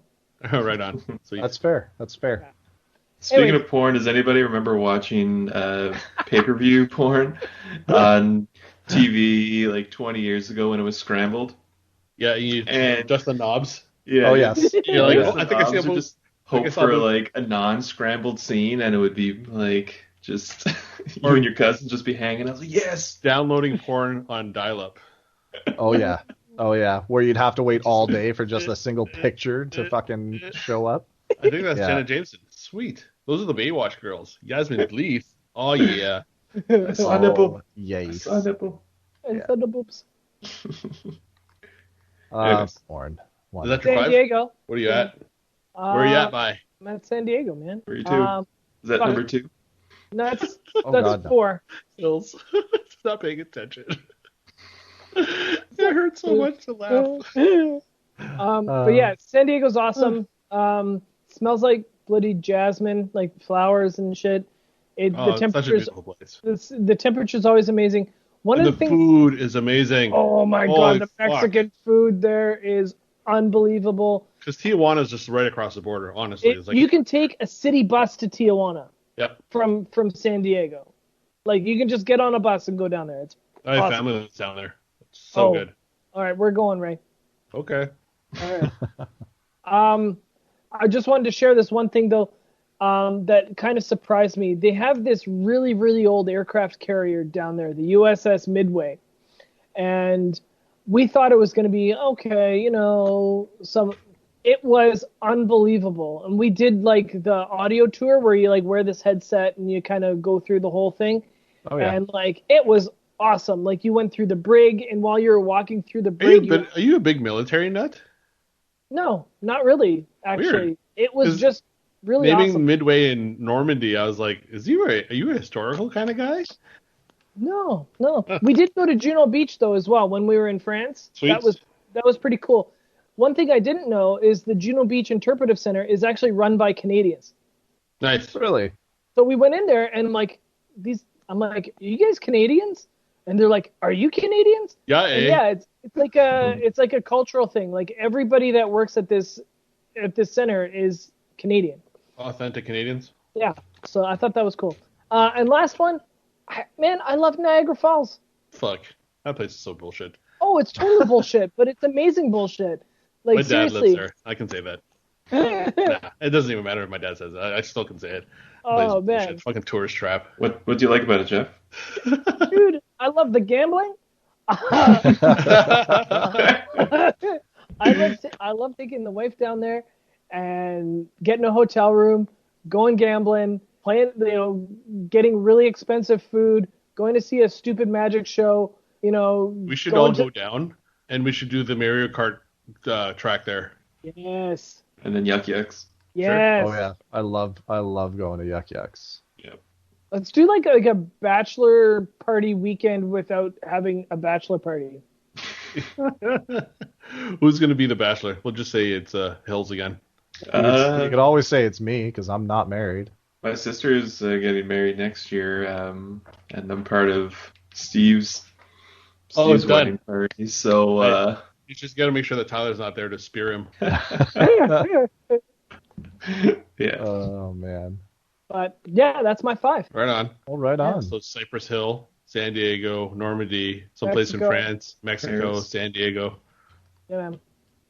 [SPEAKER 4] Right on. So
[SPEAKER 3] That's fair. That's fair.
[SPEAKER 5] Speaking
[SPEAKER 6] Anyways.
[SPEAKER 5] of porn, does anybody remember watching pay-per-view porn on TV like 20 years ago when it was scrambled?
[SPEAKER 4] yeah, you
[SPEAKER 5] And-
[SPEAKER 4] just the knobs.
[SPEAKER 5] Yeah.
[SPEAKER 3] Oh yes.
[SPEAKER 4] You're like,
[SPEAKER 5] Just
[SPEAKER 4] oh, I
[SPEAKER 5] the
[SPEAKER 4] think I see
[SPEAKER 5] knobs
[SPEAKER 4] a
[SPEAKER 5] would
[SPEAKER 4] mo-
[SPEAKER 5] just
[SPEAKER 4] I think I
[SPEAKER 5] hope
[SPEAKER 4] saw
[SPEAKER 5] for
[SPEAKER 4] the-
[SPEAKER 5] like a non-scrambled scene, and it would be like just you and your cousin just be hanging. I was like, yes.
[SPEAKER 4] downloading porn on dial-up.
[SPEAKER 3] Oh yeah. Oh yeah. Where you'd have to wait all day for just a single picture to fucking show up.
[SPEAKER 4] I think that's
[SPEAKER 3] Yeah.
[SPEAKER 4] Jenna Jameson. Sweet. Those are the Baywatch girls. Yasmin Bleeth. Oh yeah.
[SPEAKER 5] I saw a nipple. I
[SPEAKER 3] Yes.
[SPEAKER 5] saw a nipple.
[SPEAKER 6] And so the boobs.
[SPEAKER 5] Anyways.
[SPEAKER 3] Porn.
[SPEAKER 4] Is that your
[SPEAKER 6] San
[SPEAKER 4] 5?
[SPEAKER 6] Diego.
[SPEAKER 4] What are you at? Where are you at, Bye?
[SPEAKER 6] I'm at San Diego, man.
[SPEAKER 5] Where are you two? Is that
[SPEAKER 6] fuck.
[SPEAKER 5] number 2?
[SPEAKER 6] That's
[SPEAKER 3] Oh,
[SPEAKER 6] that's
[SPEAKER 3] God, no.
[SPEAKER 6] 4.
[SPEAKER 4] Hills. Stop paying attention. It hurts so much to laugh.
[SPEAKER 6] But yeah, San Diego's awesome. Smells like bloody jasmine, like flowers and shit.
[SPEAKER 4] Oh,
[SPEAKER 6] The
[SPEAKER 4] it's such a
[SPEAKER 6] temperature's
[SPEAKER 4] beautiful place.
[SPEAKER 6] the temperature's always amazing. One
[SPEAKER 4] And
[SPEAKER 6] of
[SPEAKER 4] the
[SPEAKER 6] the things.
[SPEAKER 4] food is amazing.
[SPEAKER 6] Oh my
[SPEAKER 4] Holy
[SPEAKER 6] god, the
[SPEAKER 4] fuck.
[SPEAKER 6] Mexican food there is unbelievable.
[SPEAKER 4] Because Tijuana is just right across the border, honestly. It's like,
[SPEAKER 6] You can take a city bus to Tijuana
[SPEAKER 4] yep.
[SPEAKER 6] from San Diego. Like you can just get on a bus and go down there. It's
[SPEAKER 4] I have
[SPEAKER 6] Awesome.
[SPEAKER 4] family that's down there. It's so good.
[SPEAKER 6] All right, we're going, Ray.
[SPEAKER 4] Okay.
[SPEAKER 6] All right. I just wanted to share this one thing though, that kind of surprised me. They have this really, really old aircraft carrier down there, the USS Midway, and we thought it was going to be okay, It was unbelievable, and we did like the audio tour where you like wear this headset and you kind of go through the whole thing, and like it was awesome. Like you went through the brig, and while you were walking through the brig,
[SPEAKER 4] Are you a big military nut?
[SPEAKER 6] no, not really. Actually,
[SPEAKER 4] Weird.
[SPEAKER 6] it was
[SPEAKER 4] 'Cause
[SPEAKER 6] just really
[SPEAKER 4] Naming
[SPEAKER 6] awesome.
[SPEAKER 4] Midway in Normandy, I was like, are you a historical kind of guy?
[SPEAKER 6] No. We did go to Juno Beach though as well when we were in France.
[SPEAKER 4] Sweet.
[SPEAKER 6] That was pretty cool. One thing I didn't know is the Juno Beach Interpretive Center is actually run by Canadians.
[SPEAKER 4] Nice.
[SPEAKER 3] Really?
[SPEAKER 6] So we went in there and I'm like, are you guys Canadians? And they're like, are you Canadians?
[SPEAKER 4] Yeah,
[SPEAKER 6] And yeah, it's like a cultural thing. Like everybody that works at this center is Canadian.
[SPEAKER 4] Authentic Canadians.
[SPEAKER 6] Yeah. So I thought that was cool. And last one, I love Niagara Falls.
[SPEAKER 4] Fuck. That place is so bullshit.
[SPEAKER 6] Oh, it's totally bullshit, but it's amazing bullshit. Like
[SPEAKER 4] My dad
[SPEAKER 6] seriously.
[SPEAKER 4] lives there. I can say that. Nah, it doesn't even matter if my dad says it. I still can say it.
[SPEAKER 6] Oh,
[SPEAKER 4] Place is
[SPEAKER 6] man.
[SPEAKER 4] bullshit. Fucking tourist trap.
[SPEAKER 5] What do you like about it, Jeff?
[SPEAKER 6] Dude, I love the gambling. I love taking the wife down there and getting a hotel room, going gambling, playing, getting really expensive food, going to see a stupid magic show.
[SPEAKER 4] We should all go down, and we should do the Mario Kart track there.
[SPEAKER 6] Yes.
[SPEAKER 5] And then Yuck Yucks.
[SPEAKER 6] Yes.
[SPEAKER 3] Oh yeah, I love going to Yuck Yucks.
[SPEAKER 5] Yep.
[SPEAKER 6] Let's do like a bachelor party weekend without having a bachelor party.
[SPEAKER 4] Who's going to be the bachelor? We'll just say it's Hills again.
[SPEAKER 3] You could always say it's me because I'm not married.
[SPEAKER 5] My sister's getting married next year, and I'm part of Steve's
[SPEAKER 4] It's done.
[SPEAKER 5] wedding party. So
[SPEAKER 4] You just got to make sure that Tyler's not there to spear him.
[SPEAKER 5] yeah.
[SPEAKER 3] Oh man.
[SPEAKER 6] But yeah, that's my 5.
[SPEAKER 4] Right on.
[SPEAKER 3] All right on.
[SPEAKER 4] So Cypress Hill, San Diego, Normandy, someplace in
[SPEAKER 6] Mexico.
[SPEAKER 4] France, Mexico,
[SPEAKER 5] Paris.
[SPEAKER 4] San Diego.
[SPEAKER 6] Yeah, man.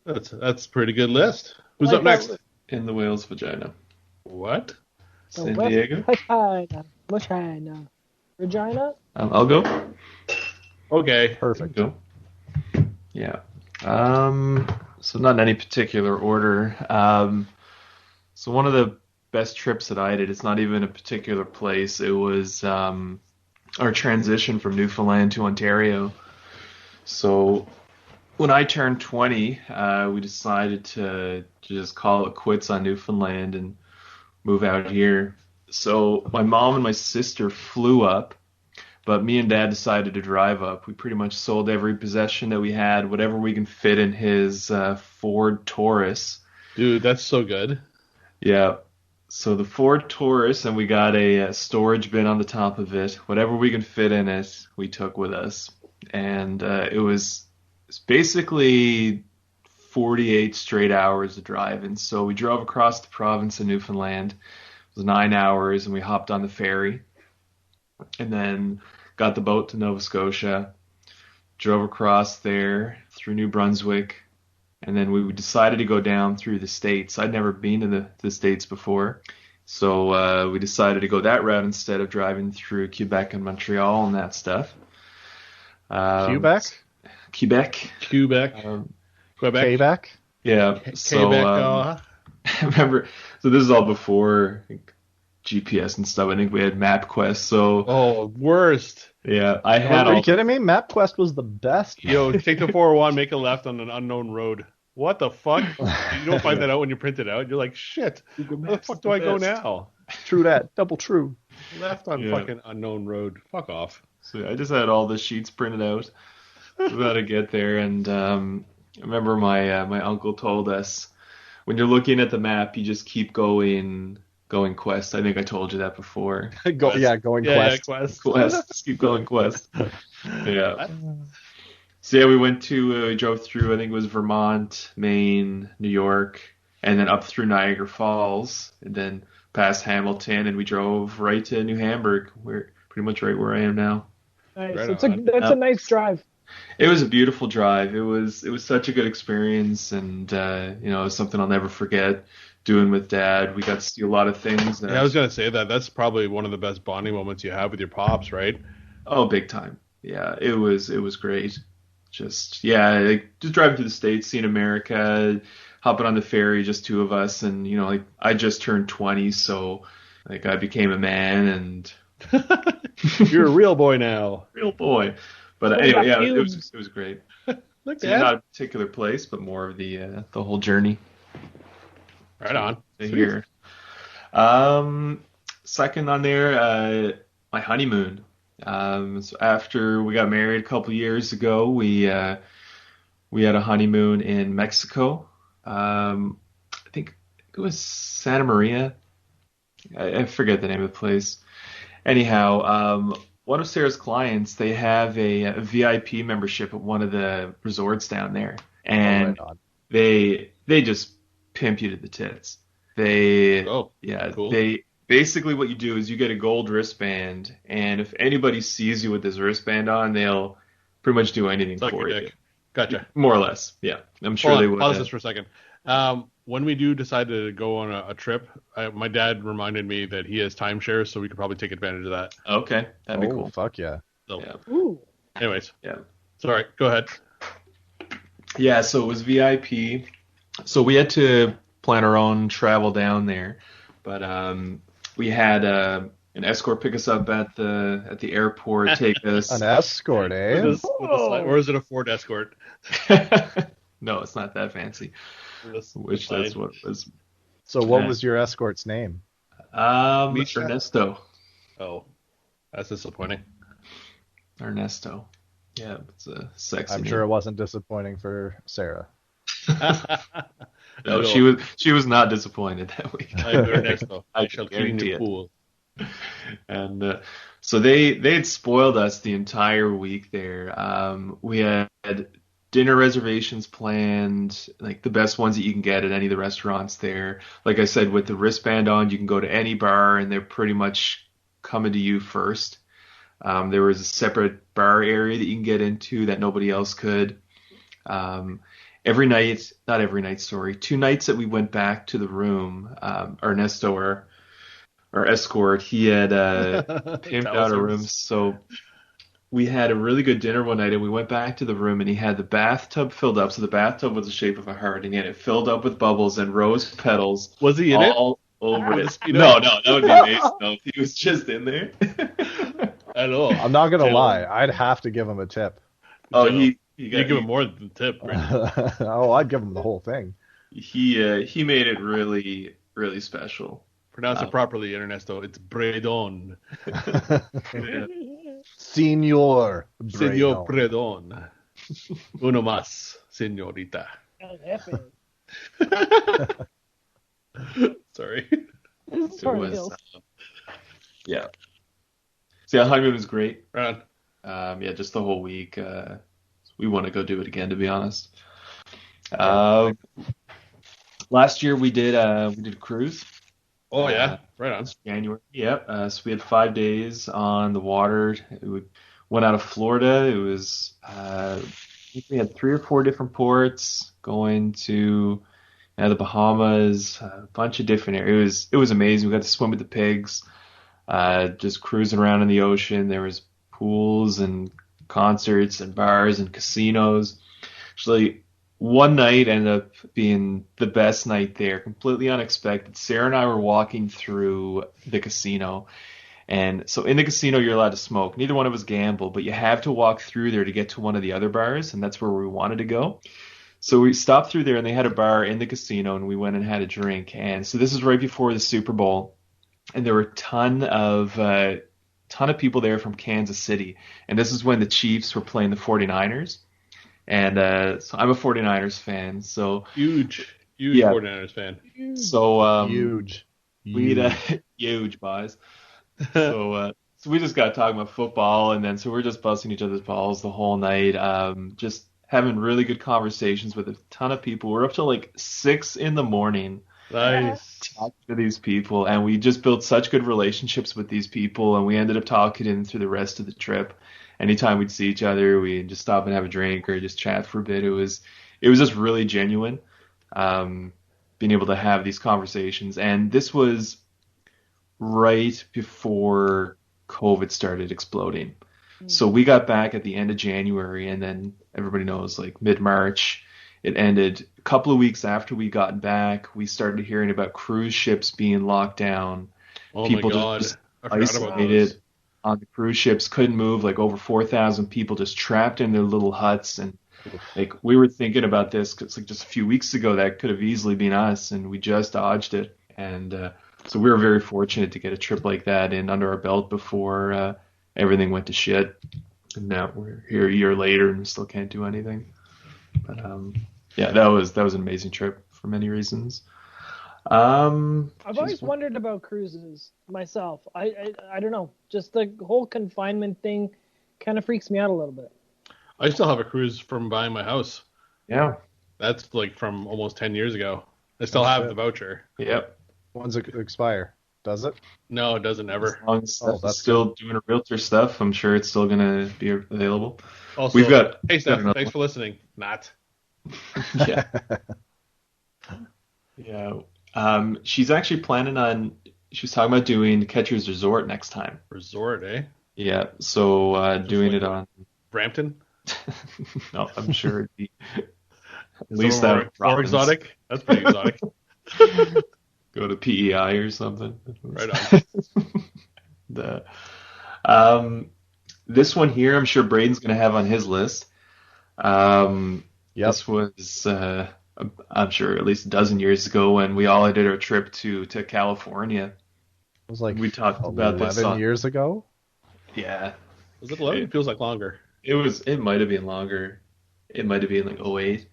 [SPEAKER 4] That's a pretty good list. Who's
[SPEAKER 6] Like
[SPEAKER 4] up next?
[SPEAKER 6] that-
[SPEAKER 5] In the whale's vagina.
[SPEAKER 4] What?
[SPEAKER 5] San
[SPEAKER 6] West
[SPEAKER 5] Diego.
[SPEAKER 6] Vagina. Regina?
[SPEAKER 5] I'll go.
[SPEAKER 4] Okay.
[SPEAKER 3] Perfect.
[SPEAKER 5] Go. Yeah. So not in any particular order. So one of the best trips that I did, it's not even a particular place. It was our transition from Newfoundland to Ontario. So when I turned 20, we decided to just call it quits on Newfoundland and move out here. So my mom and my sister flew up, but me and Dad decided to drive up. We pretty much sold every possession that we had, whatever we can fit in his Ford Taurus.
[SPEAKER 4] Dude, that's so good.
[SPEAKER 5] Yeah. So the Ford Taurus, and we got a storage bin on the top of it. Whatever we can fit in it, we took with us. And it's basically 48 straight hours of driving. So we drove across the province of Newfoundland. It was 9 hours, and we hopped on the ferry. And then got the boat to Nova Scotia, drove across there through New Brunswick, and then we decided to go down through the States. I'd never been to the States before, so we decided to go that route instead of driving through Quebec and Montreal and that stuff.
[SPEAKER 3] Quebec?
[SPEAKER 5] Quebec.
[SPEAKER 4] Quebec.
[SPEAKER 3] Quebec?
[SPEAKER 5] Yeah. So
[SPEAKER 4] Quebec.
[SPEAKER 5] I remember, so this is all before GPS and stuff. I think we had MapQuest, so
[SPEAKER 4] Oh, worst.
[SPEAKER 5] yeah, I had
[SPEAKER 3] Are you
[SPEAKER 5] all.
[SPEAKER 3] kidding me? MapQuest was the best.
[SPEAKER 4] Yo, take the 401, make a left on an unknown road. What the fuck? You don't find that out when you print it out. You're like, shit, where the fuck do I go now?
[SPEAKER 3] True that. Double true.
[SPEAKER 4] Left on
[SPEAKER 5] Yeah.
[SPEAKER 4] fucking unknown road. Fuck off.
[SPEAKER 5] So I just had all the sheets printed out about to get there, and I remember my uncle told us, when you're looking at the map, you just keep going quest. I think I told you that before.
[SPEAKER 3] Going
[SPEAKER 4] Yeah,
[SPEAKER 3] quest.
[SPEAKER 4] quest.
[SPEAKER 5] Quest, just keep going quest. Yeah. So yeah, we drove through, I think it was Vermont, Maine, New York, and then up through Niagara Falls, and then past Hamilton, and we drove right to New Hamburg, pretty much right where I am now.
[SPEAKER 6] Nice.
[SPEAKER 4] Right
[SPEAKER 6] That's
[SPEAKER 4] on.
[SPEAKER 6] a nice drive.
[SPEAKER 5] It was a beautiful drive. It was such a good experience, and it was something I'll never forget doing with Dad. We got to see a lot of things.
[SPEAKER 4] Yeah, I was gonna say that. That's probably one of the best bonding moments you have with your pops, right?
[SPEAKER 5] Oh, big time. Yeah, it was great. Just driving through the States, seeing America, hopping on the ferry, just two of us, and I just turned 20, so I became a man and
[SPEAKER 4] You're a real boy now.
[SPEAKER 5] real boy. But
[SPEAKER 6] Oh,
[SPEAKER 5] anyway,
[SPEAKER 6] yeah,
[SPEAKER 5] it was great.
[SPEAKER 4] Look,
[SPEAKER 5] So
[SPEAKER 4] Dad.
[SPEAKER 5] not a particular place, but more of the whole journey
[SPEAKER 4] Right on.
[SPEAKER 5] to
[SPEAKER 4] Sweet.
[SPEAKER 5] here. Second on there, my honeymoon. So after we got married a couple years ago, we had a honeymoon in Mexico. I think it was Santa Maria. I forget the name of the place. Anyhow, one of Sarah's clients, they have a VIP membership at one of the resorts down there, and
[SPEAKER 3] Right on.
[SPEAKER 5] they just pimp you to the tits.
[SPEAKER 4] Oh,
[SPEAKER 5] Yeah,
[SPEAKER 4] cool.
[SPEAKER 5] they basically what you do is you get a gold wristband, and if anybody sees you with this wristband on, they'll pretty much do anything
[SPEAKER 4] Suck
[SPEAKER 5] for
[SPEAKER 4] your
[SPEAKER 5] you.
[SPEAKER 4] dick. Gotcha.
[SPEAKER 5] More or less, yeah. I'm sure
[SPEAKER 4] Hold
[SPEAKER 5] they
[SPEAKER 4] on,
[SPEAKER 5] would.
[SPEAKER 4] pause this for a second. When we do decide to go on a trip, my dad reminded me that he has timeshares, so we could probably take advantage of that.
[SPEAKER 5] Okay, that'd be
[SPEAKER 3] Oh,
[SPEAKER 5] cool.
[SPEAKER 3] fuck yeah.
[SPEAKER 4] So,
[SPEAKER 5] Yeah.
[SPEAKER 6] Ooh.
[SPEAKER 4] anyways,
[SPEAKER 5] Yeah.
[SPEAKER 4] sorry. Go ahead.
[SPEAKER 5] Yeah, so it was VIP. So we had to plan our own travel down there, but we had an escort pick us up at the airport, take us.
[SPEAKER 3] An escort, eh?
[SPEAKER 4] Or is it a Ford Escort?
[SPEAKER 5] No, it's not that fancy.
[SPEAKER 4] This
[SPEAKER 5] Which
[SPEAKER 4] slide.
[SPEAKER 5] that's what it was.
[SPEAKER 3] So what
[SPEAKER 5] Yeah.
[SPEAKER 3] was your escort's name?
[SPEAKER 4] Misha.
[SPEAKER 5] Ernesto.
[SPEAKER 4] Oh, that's disappointing.
[SPEAKER 5] Ernesto. Yeah, it's a sexy
[SPEAKER 3] I'm
[SPEAKER 5] name.
[SPEAKER 3] sure it wasn't disappointing for Sarah.
[SPEAKER 5] No, she was not disappointed that week.
[SPEAKER 4] I'm Ernesto. I
[SPEAKER 5] I
[SPEAKER 4] shall
[SPEAKER 5] can
[SPEAKER 4] clean
[SPEAKER 5] guarantee
[SPEAKER 4] your
[SPEAKER 5] it.
[SPEAKER 4] pool.
[SPEAKER 5] And so they had spoiled us the entire week there. We had dinner reservations planned, like the best ones that you can get at any of the restaurants there. Like I said, with the wristband on, you can go to any bar and they're pretty much coming to you first. There was a separate bar area that you can get into that nobody else could. Every night, not every night, sorry, 2 nights that we went back to the room, Ernesto, our escort, he had pimped out a room. So we had a really good dinner one night, and we went back to the room, and he had the bathtub filled up. So the bathtub was the shape of a heart, and he had it filled up with bubbles and rose petals
[SPEAKER 4] Was he in it?
[SPEAKER 5] all over it.
[SPEAKER 4] Speedo?
[SPEAKER 5] No, that would be amazing. No, if he was just in there.
[SPEAKER 4] Hello.
[SPEAKER 3] I'm not gonna
[SPEAKER 4] Hello.
[SPEAKER 3] lie, I'd have to give him a tip.
[SPEAKER 5] Oh,
[SPEAKER 4] You
[SPEAKER 5] he
[SPEAKER 4] give him more than the tip, Brandon.
[SPEAKER 3] Oh, I'd give him the whole thing.
[SPEAKER 5] he made it really, really special.
[SPEAKER 4] Pronounce it properly, Ernesto. It's Bredon.
[SPEAKER 3] Senor
[SPEAKER 4] Senor
[SPEAKER 3] Breno.
[SPEAKER 4] Bredon. Uno más, señorita. Sorry.
[SPEAKER 5] It was, yeah. So yeah, honeymoon was great.
[SPEAKER 4] Right on.
[SPEAKER 5] Yeah, just the whole week. We want to go do it again, to be honest. Last year we did a cruise.
[SPEAKER 4] Oh, yeah. Right on.
[SPEAKER 5] January. Yep. So we had 5 days on the water. We went out of Florida. It was I think we had 3 or 4 different ports going to the Bahamas, a bunch of different areas. It was amazing. We got to swim with the pigs, just cruising around in the ocean. There was pools and concerts and bars and casinos. Actually, one night ended up being the best night there, completely unexpected. Sarah and I were walking through the casino. And so in the casino, you're allowed to smoke. Neither one of us gamble, but you have to walk through there to get to one of the other bars, and that's where we wanted to go. So we stopped through there, and they had a bar in the casino, and we went and had a drink. And so this is right before the Super Bowl, and there were a ton of people there from Kansas City. And this is when the Chiefs were playing the 49ers. And so I'm a 49ers fan. So
[SPEAKER 4] Huge
[SPEAKER 5] Yeah.
[SPEAKER 4] 49ers fan.
[SPEAKER 3] Huge.
[SPEAKER 5] we huge boys. So we just got talking about football, and then so we're just busting each other's balls the whole night. Just having really good conversations with a ton of people. We're up till like 6 in the morning
[SPEAKER 4] Nice.
[SPEAKER 5] talking to these people, and we just built such good relationships with these people, and we ended up talking in through the rest of the trip. Anytime we'd see each other, we'd just stop and have a drink or just chat for a bit. It was just really genuine, being able to have these conversations. And this was right before COVID started exploding. So we got back at the end of January, and then everybody knows, like mid-March, it ended. A couple of weeks after we got back, we started hearing about cruise ships being locked down.
[SPEAKER 4] Oh
[SPEAKER 5] People
[SPEAKER 4] my god.
[SPEAKER 5] just
[SPEAKER 4] I forgot about
[SPEAKER 5] isolated
[SPEAKER 4] those.
[SPEAKER 5] on the cruise ships, couldn't move, like over 4,000 people just trapped in their little huts. And like we were thinking about this, 'cause like just a few weeks ago, that could have easily been us, and we just dodged it. And so we were very fortunate to get a trip like that in under our belt before everything went to shit. And now we're here a year later and still can't do anything. But yeah, that was an amazing trip for many reasons.
[SPEAKER 6] I've always wondered about cruises myself. I don't know. Just the whole confinement thing kind of freaks me out a little bit.
[SPEAKER 4] I still have a cruise from buying my house.
[SPEAKER 5] Yeah.
[SPEAKER 4] That's like from almost 10 years ago. I still have the voucher.
[SPEAKER 5] Yep.
[SPEAKER 3] When's it expire? Does it?
[SPEAKER 4] No, it doesn't
[SPEAKER 5] As
[SPEAKER 4] ever.
[SPEAKER 5] long as Steph
[SPEAKER 3] that's
[SPEAKER 5] is still doing a realtor stuff, I'm sure it's still gonna be available.
[SPEAKER 4] Also,
[SPEAKER 5] We've got
[SPEAKER 4] hey Steph,
[SPEAKER 5] another
[SPEAKER 4] thanks for listening. Not.
[SPEAKER 5] Yeah. Yeah. She's actually planning on. She was talking about doing Catcher's Resort next time.
[SPEAKER 4] Resort, eh?
[SPEAKER 5] Yeah. So doing
[SPEAKER 4] like
[SPEAKER 5] it on.
[SPEAKER 4] Brampton?
[SPEAKER 5] No, I'm sure it'd be at least
[SPEAKER 4] Somewhere
[SPEAKER 5] that
[SPEAKER 4] more
[SPEAKER 5] Providence.
[SPEAKER 4] exotic. That's pretty exotic.
[SPEAKER 5] Go to PEI or something.
[SPEAKER 4] Right on.
[SPEAKER 5] The this one here, I'm sure Braden's gonna have on his list.
[SPEAKER 3] Yep.
[SPEAKER 5] This was I'm sure at least a dozen years ago when we all did our trip to California.
[SPEAKER 3] It was like
[SPEAKER 5] We talked about this
[SPEAKER 3] 11
[SPEAKER 5] on-
[SPEAKER 3] years ago.
[SPEAKER 5] Yeah,
[SPEAKER 4] Was it 11? It feels like longer.
[SPEAKER 5] it might have been longer. It might have been like '08,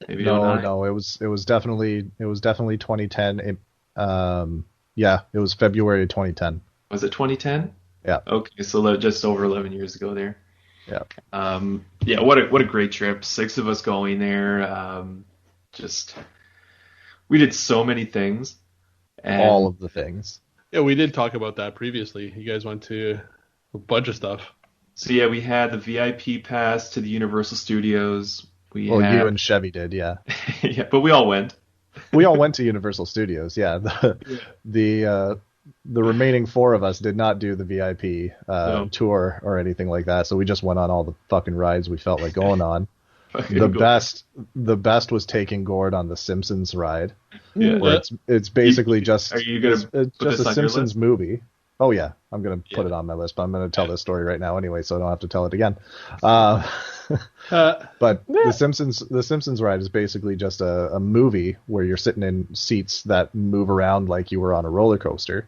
[SPEAKER 5] maybe '09.
[SPEAKER 3] No, it was definitely 2010. Yeah, it was February 2010.
[SPEAKER 5] Was it 2010?
[SPEAKER 3] Yeah.
[SPEAKER 5] Okay, so just over 11 years ago there.
[SPEAKER 3] Yeah.
[SPEAKER 5] Yeah, what a great trip. 6 of us going there. Just we did so many things. And
[SPEAKER 3] All of the things.
[SPEAKER 4] Yeah, we did talk about that previously. You guys went to a bunch of stuff.
[SPEAKER 5] So yeah, we had the VIP pass to the Universal Studios. We
[SPEAKER 3] Well,
[SPEAKER 5] had,
[SPEAKER 3] you and Chevy did, yeah.
[SPEAKER 5] yeah, but we all went.
[SPEAKER 3] We all went to Universal Studios, yeah. The remaining 4 of us did not do the VIP
[SPEAKER 5] No.
[SPEAKER 3] tour or anything like that, so we just went on all the fucking rides we felt like going on.
[SPEAKER 5] Fucking
[SPEAKER 3] The
[SPEAKER 5] go-
[SPEAKER 3] best was taking Gord on the Simpsons ride.
[SPEAKER 5] Yeah.
[SPEAKER 3] Where it's basically just
[SPEAKER 5] Are you gonna
[SPEAKER 3] it's
[SPEAKER 5] put
[SPEAKER 3] just
[SPEAKER 5] this
[SPEAKER 3] a
[SPEAKER 5] on your
[SPEAKER 3] Simpsons
[SPEAKER 5] list?
[SPEAKER 3] movie. Oh yeah, I'm gonna put
[SPEAKER 5] Yeah.
[SPEAKER 3] it on my list, but I'm gonna tell this story right now anyway, so I don't have to tell it again. But the Simpsons ride is basically just a movie where you're sitting in seats that move around like you were on a roller coaster.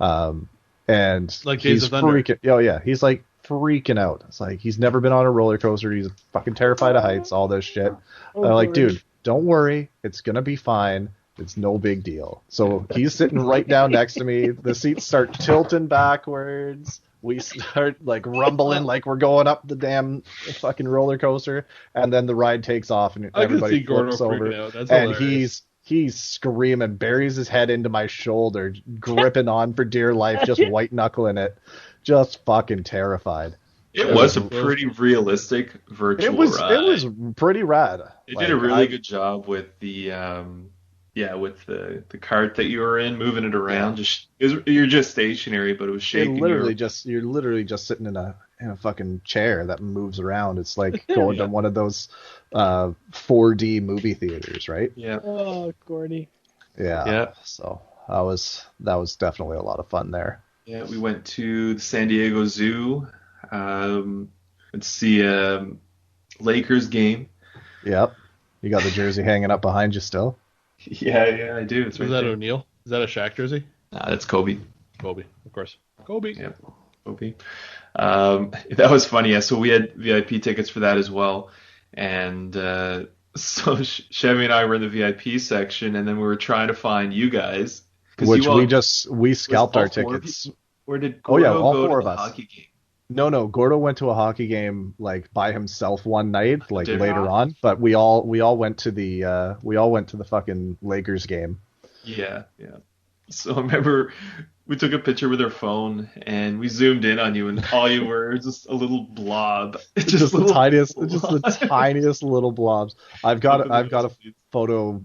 [SPEAKER 3] And
[SPEAKER 4] Like Days
[SPEAKER 3] he's
[SPEAKER 4] of Thunder.
[SPEAKER 3] freaking. Oh yeah, he's like freaking out. It's like he's never been on a roller coaster. He's fucking terrified of heights. All this shit.
[SPEAKER 6] Oh,
[SPEAKER 3] I'm like,
[SPEAKER 6] Lord.
[SPEAKER 3] dude, don't worry. It's gonna be fine. It's no big deal. So he's sitting right down next to me. The seats start tilting backwards. We start like rumbling like we're going up the damn fucking roller coaster, and then the ride takes off and
[SPEAKER 4] I can
[SPEAKER 3] everybody
[SPEAKER 4] see Gordo
[SPEAKER 3] flips over.
[SPEAKER 4] freaking out. That's
[SPEAKER 3] And
[SPEAKER 4] hilarious.
[SPEAKER 3] he's screaming, buries his head into my shoulder, gripping on for dear life, just white knuckling it, just fucking terrified.
[SPEAKER 5] It was a pretty realistic virtual
[SPEAKER 3] It was
[SPEAKER 5] ride.
[SPEAKER 3] pretty rad.
[SPEAKER 5] It did a really good job with the with the cart that you were in, moving it around. You're just stationary, but it was shaking.
[SPEAKER 3] You're literally just sitting in a fucking chair that moves around. It's like going to one of those 4D movie theaters, right?
[SPEAKER 5] Yeah.
[SPEAKER 6] Oh, Gordy.
[SPEAKER 3] Yeah.
[SPEAKER 5] Yeah.
[SPEAKER 3] So that was definitely a lot of fun there.
[SPEAKER 5] Yeah, we went to the San Diego Zoo. Let's see a Lakers game.
[SPEAKER 3] Yep. You got the jersey hanging up behind you still.
[SPEAKER 5] Yeah, I do. It's
[SPEAKER 4] Was
[SPEAKER 5] right
[SPEAKER 4] that
[SPEAKER 5] there.
[SPEAKER 4] O'Neal? Is that a Shaq jersey?
[SPEAKER 5] Nah, that's Kobe.
[SPEAKER 4] Kobe, of course. Kobe.
[SPEAKER 5] Yeah, Kobe. That was funny. Yeah, so we had VIP tickets for that as well, and so Chevy and I were in the VIP section, and then we were trying to find you guys. 'Cause
[SPEAKER 3] Which
[SPEAKER 5] you all-
[SPEAKER 3] we scalped
[SPEAKER 5] all
[SPEAKER 3] our
[SPEAKER 5] 4 of
[SPEAKER 3] tickets.
[SPEAKER 5] Where did
[SPEAKER 3] Oh, yeah,
[SPEAKER 5] Gordo
[SPEAKER 3] all
[SPEAKER 5] go
[SPEAKER 3] 4
[SPEAKER 5] to
[SPEAKER 3] of
[SPEAKER 5] the
[SPEAKER 3] us.
[SPEAKER 5] hockey game?
[SPEAKER 3] No, Gordo went to a hockey game like by himself one night, like
[SPEAKER 5] Did
[SPEAKER 3] later
[SPEAKER 5] he?
[SPEAKER 3] on. But we all went to the fucking Lakers game.
[SPEAKER 5] Yeah. So I remember we took a picture with our phone and we zoomed in on you, and all you were just a little blob.
[SPEAKER 3] Just the tiniest little blobs. I've got a photo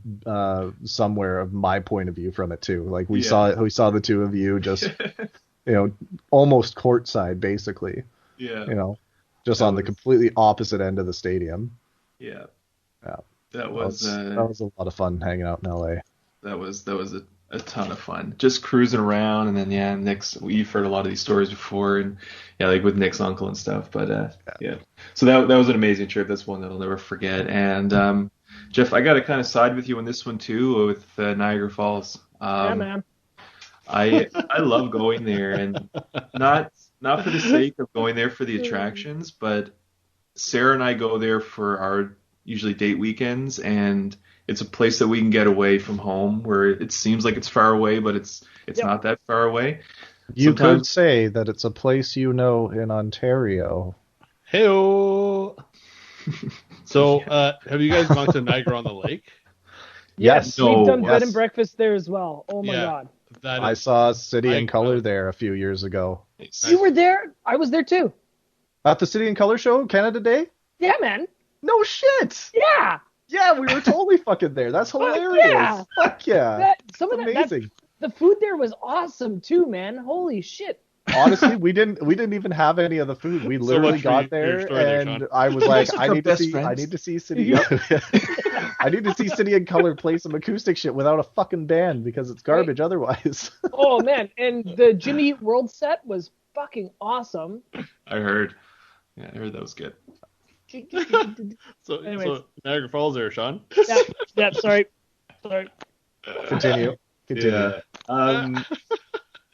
[SPEAKER 3] somewhere of my point of view from it too. Like we saw the two of you just almost courtside basically.
[SPEAKER 5] Yeah.
[SPEAKER 3] Just on the completely opposite end of the stadium.
[SPEAKER 5] Yeah.
[SPEAKER 3] Yeah.
[SPEAKER 5] That was
[SPEAKER 3] a lot of fun hanging out in LA.
[SPEAKER 5] That was a ton of fun. Just cruising around, and then we've heard a lot of these stories before, and like with Nick's uncle and stuff. But so that was an amazing trip. That's one that I'll never forget. And Jeff, I got to kind of side with you on this one too, with Niagara Falls.
[SPEAKER 6] Yeah, man.
[SPEAKER 5] I love going there, and not for the sake of going there for the attractions, but Sarah and I go there for our usually date weekends, and it's a place that we can get away from home, where it seems like it's far away, but it's not that far away.
[SPEAKER 3] You could say that it's a place in Ontario.
[SPEAKER 4] Hey-o! So, have you guys gone to Niagara on the Lake?
[SPEAKER 6] Yes, we've done bed and breakfast there as well. Oh my god!
[SPEAKER 3] I saw City and Color there a few years ago.
[SPEAKER 6] You were there? I was there too.
[SPEAKER 3] At the City and Color show, Canada Day?
[SPEAKER 6] Yeah, man.
[SPEAKER 3] No shit!
[SPEAKER 6] Yeah!
[SPEAKER 3] Yeah, we were totally fucking there. That's hilarious. Fuck yeah. Amazing.
[SPEAKER 6] The food there was awesome too, man. Holy shit.
[SPEAKER 3] Honestly, we didn't even have any of the food. We literally got there, and I was like, I need to see City. I need to see City and Color play some acoustic shit without a fucking band because it's garbage otherwise.
[SPEAKER 6] Oh man, and the Jimmy Eat World set was fucking awesome.
[SPEAKER 5] I heard that was good.
[SPEAKER 4] So Niagara Falls there, Sean.
[SPEAKER 6] Yeah. Sorry.
[SPEAKER 3] Continue.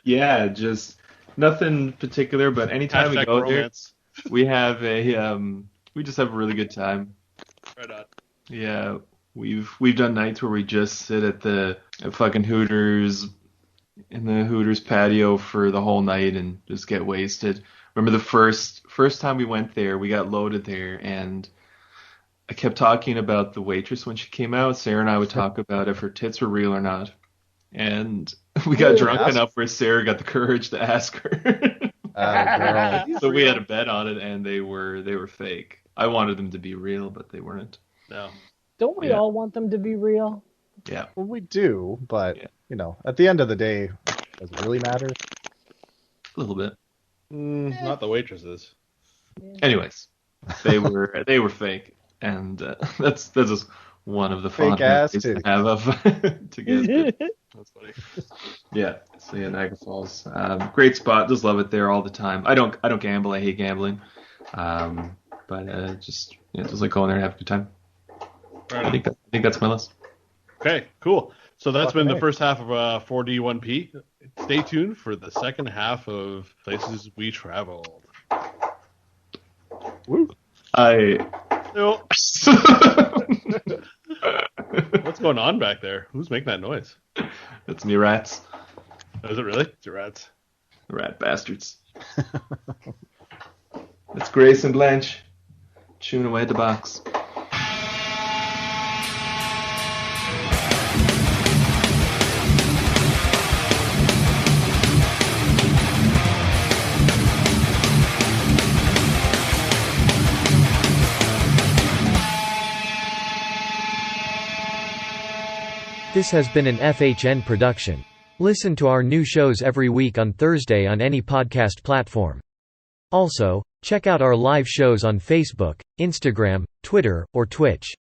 [SPEAKER 5] Just nothing particular, but anytime we go romance. There, we have we just have a really good time.
[SPEAKER 4] Right on.
[SPEAKER 5] Yeah, we've done nights where we just sit at fucking Hooters, in the Hooters patio for the whole night and just get wasted. Remember the first time we went there, we got loaded there, and I kept talking about the waitress when she came out. Sarah and I would talk about if her tits were real or not. And we got drunk enough where Sarah got the courage to ask her. So we had a bet on it, and they were fake. I wanted them to be real, but they weren't.
[SPEAKER 4] No.
[SPEAKER 6] Don't we all want them to be real?
[SPEAKER 5] Yeah.
[SPEAKER 3] Well, we do, but at the end of the day, does it really matter?
[SPEAKER 5] A little bit.
[SPEAKER 4] Not the waitresses.
[SPEAKER 5] Anyways, they were fake, and that's just one of the fun things to have of to get. That's funny. Yeah. So Niagara Falls, great spot. Just love it there all the time. I don't gamble. I hate gambling. But just like going there and have a good time. Right. I think that's my list.
[SPEAKER 4] Okay, cool. So that's been the first half of 4D1P. Stay tuned for the second half of Places We Traveled.
[SPEAKER 3] Woo.
[SPEAKER 4] What's going on back there? Who's making that noise?
[SPEAKER 5] That's me rats.
[SPEAKER 4] Is it really? It's your rats.
[SPEAKER 5] Rat bastards. It's Grace and Blanche chewing away at the box.
[SPEAKER 1] This has been an FHN production. Listen to our new shows every week on Thursday on any podcast platform. Also, check out our live shows on Facebook, Instagram, Twitter, or Twitch.